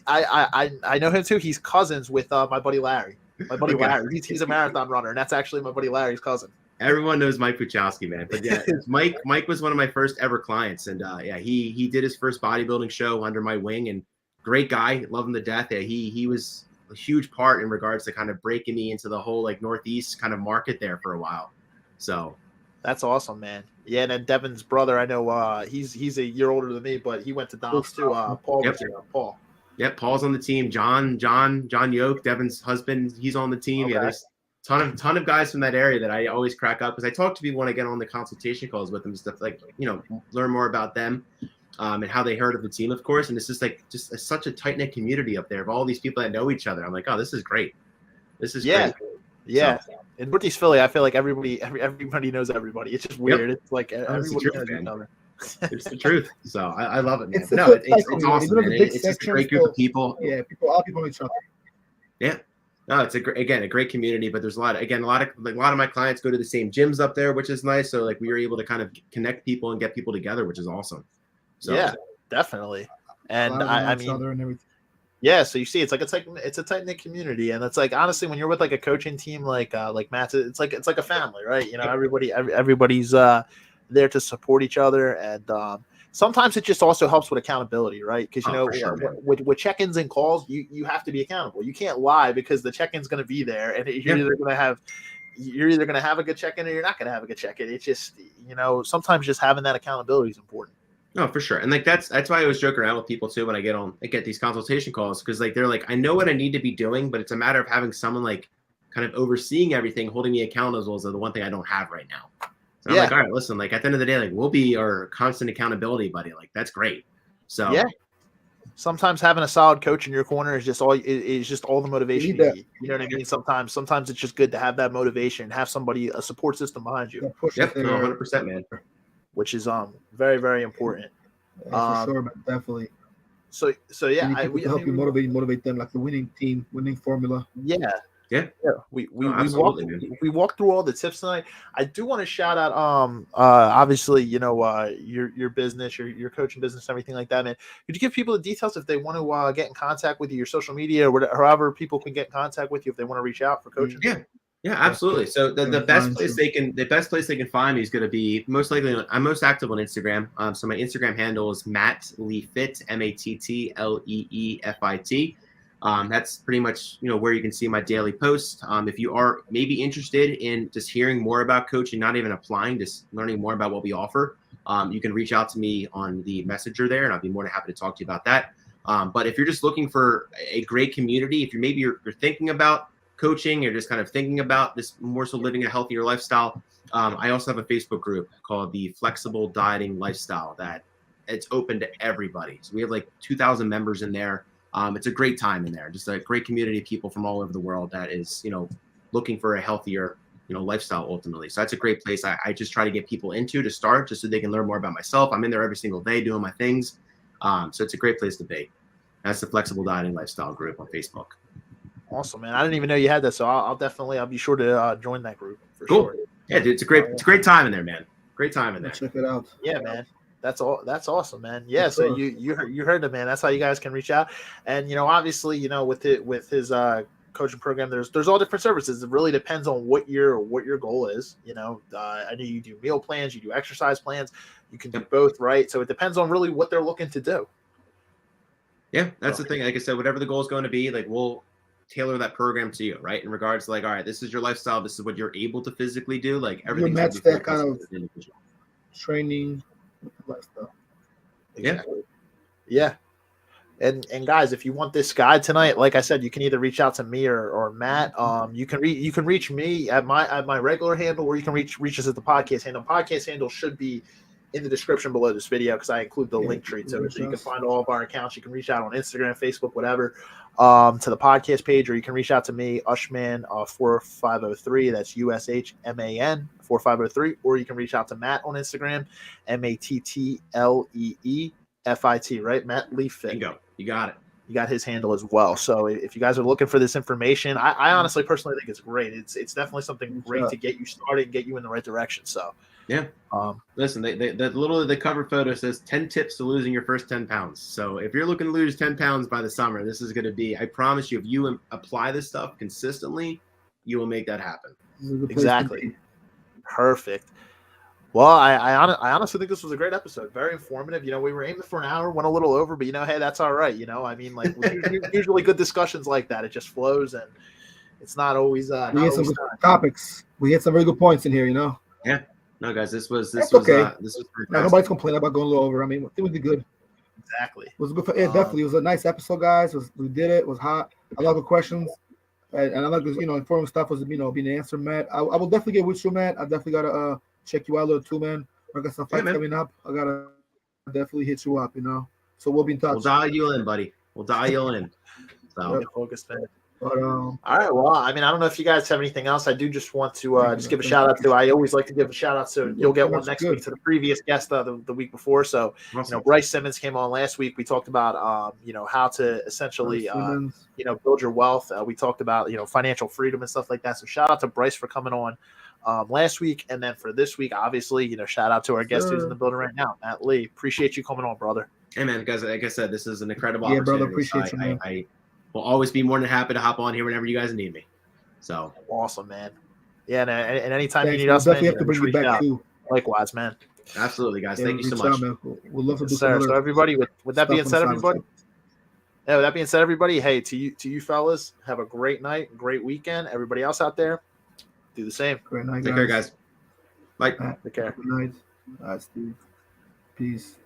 I know him too. He's cousins with my buddy Larry. My buddy Larry. He's a marathon runner, and that's actually my buddy Larry's cousin. Everyone knows Mike Buchowski, man. But yeah, Mike was one of my first ever clients, and he did his first bodybuilding show under my wing, and great guy, love him to death. Yeah, he was a huge part in regards to kind of breaking me into the whole like Northeast kind of market there for a while. So that's awesome, man. Yeah, and then Devin's brother, I know he's a year older than me, but he went to Dom's too. Paul. Yep. Paul. Yep, Paul's on the team. John Yoke, Devin's husband, he's on the team. Okay. Yeah, there's ton of guys from that area that I always crack up because I talk to people when I get on the consultation calls with them, stuff like learn more about them and how they heard of the team, of course. And it's just like such a tight knit community up there of all these people that know each other. I'm like, oh, this is great. This is great. Yeah. So, in Northeast Philly, I feel like everybody knows everybody. It's just weird. It's like everybody knows each other. It's the truth. So I love it, man. It's awesome, man. It's just a great group of people. Yeah, all people know each other. Yeah. No, it's a great community, but there's a lot of my clients go to the same gyms up there, which is nice. So like we were able to kind of connect people and get people together, which is awesome. So yeah, definitely. And I mean, yeah. So you see, it's a tight knit community, and it's like honestly, when you're with like a coaching team like Matt's, it's like a family, right? Everybody's there to support each other, and sometimes it just also helps with accountability, right? Because with check-ins and calls, you have to be accountable. You can't lie because the check-in's going to be there, and you're either going to have a good check-in or you're not going to have a good check-in. It's just sometimes just having that accountability is important. No, for sure. And like that's why I always joke around with people too when I get these consultation calls, because like they're like, I know what I need to be doing, but it's a matter of having someone like kind of overseeing everything, holding me accountable is the one thing I don't have right now. So I'm like, all right, listen, like at the end of the day, like we'll be our constant accountability buddy. Like that's great. So yeah. Sometimes having a solid coach in your corner is just all the motivation you need. You know what I mean? Sometimes it's just good to have that motivation, have somebody, a support system behind you. Yep, 100%, man. Which is very, very important. For sure, man, definitely. So yeah, we help you motivate them, like the winning formula. Yeah. Yeah. We walked through all the tips tonight. I do want to shout out obviously, your business, your coaching business, everything like that, man. Could you give people the details if they want to get in contact with you, your social media, or whatever, however people can get in contact with you if they want to reach out for coaching? Yeah, absolutely. So the best place they can find me is going to be most likely. I'm most active on Instagram. So my Instagram handle is Matt Lee Fit, MattLeeFit. That's pretty much where you can see my daily posts. If you are maybe interested in just hearing more about coaching, not even applying, just learning more about what we offer, you can reach out to me on the messenger there, and I'll be more than happy to talk to you about that. But if you're just looking for a great community, if you're thinking about coaching, you're just kind of thinking about this more so living a healthier lifestyle, I also have a Facebook group called the Flexible Dieting Lifestyle that it's open to everybody. So we have like 2,000 members in there. It's a great time in there, just a great community of people from all over the world that is, looking for a healthier, lifestyle ultimately. So that's a great place. I just try to get people into to start just so they can learn more about myself. I'm in there every single day doing my things. So it's a great place to be. That's the Flexible Dieting Lifestyle group on Facebook. Awesome, man. I didn't even know you had that. So I'll be sure to join that group for cool. Sure. Yeah, dude, it's a great time in there, man. Great time in there. Check it out. Yeah, man. That's awesome, man. Yeah. So you heard it, man. That's how you guys can reach out. And, obviously, with his coaching program, there's all different services. It really depends on what your goal is. I know you do meal plans, you do exercise plans, you can do both, right? So it depends on really what they're looking to do. Yeah, that's the thing. Like I said, whatever the goal is going to be, like tailor that program to you, right? In regards to like, all right, this is your lifestyle. This is what you're able to physically do. Like You everything's match that kind of training lifestyle. Exactly. Yeah. And guys, if you want this guide tonight, like I said, you can either reach out to me or Matt. You can reach me at my regular handle, or you can reach us at the podcast handle. Podcast handle should be in the description below this video because I include the link tree to it, so you can find all of our accounts. You can reach out on Instagram, Facebook, whatever, to the podcast page, or you can reach out to me, Ushman 4503. That's USHMAN 4503, or you can reach out to Matt on Instagram, MATTLEEFIT, right? Matt Leaffit. Bingo. You got it. You got his handle as well. So if you guys are looking for this information, I honestly personally think it's great. It's definitely something great to get you started and get you in the right direction. So yeah. Listen, the cover photo says 10 tips to losing your first 10 pounds. So if you're looking to lose 10 pounds by the summer, this is going to be, I promise you, if you apply this stuff consistently, you will make that happen. Exactly. Perfect. Well, I honestly think this was a great episode. Very informative. You know, we were aiming for an hour, went a little over, but, you know, hey, that's all right. You know, I mean, like, usually good discussions like that. It just flows, and it's not always we hit some good topics. We hit some very good points in here, you know? Yeah. No, guys, this was okay. This was nobody's complaining about going a little over. I mean, it was good. Exactly. It was good for it. Definitely. It was a nice episode, guys. We did it. It was hot. A lot of questions. And I like this, you know, informative stuff was, you know, being answered, Matt. I will definitely get with you, Matt. I definitely got to check you out a little too, man. I got some fights coming up. I got to definitely hit you up, you know. So we'll be in touch. We'll dial you in, buddy. We'll dial you in. So focus, man. But, all right. Well, I mean, I don't know if you guys have anything else. I do just want to just give a shout out to. I always like to give a shout out to. You'll get one next week to the previous guest the week before. So you know, Bryce Simmons came on last week. We talked about you know, how to essentially you know, build your wealth. We talked about, you know, financial freedom and stuff like that. So shout out to Bryce for coming on last week, and then for this week, obviously, you know, shout out to our guest who's in the building right now, Matt Lee. Appreciate you coming on, brother. Hey man, guys, like I said, this is an incredible opportunity. Brother, appreciate you, man. I will always be more than happy to hop on here whenever you guys need me. So awesome, man. Yeah, and anytime you need man. us, man, definitely have to bring you back too. Likewise, man. Absolutely, guys. Thank you so much. We'd love to do so everybody, with that being said, everybody. Yeah, with that being said, everybody, hey, to you fellas, have a great night, great weekend. Everybody else out there, do the same. Great night, Take care, guys. Bye. Take care. Good night. Steve. Peace.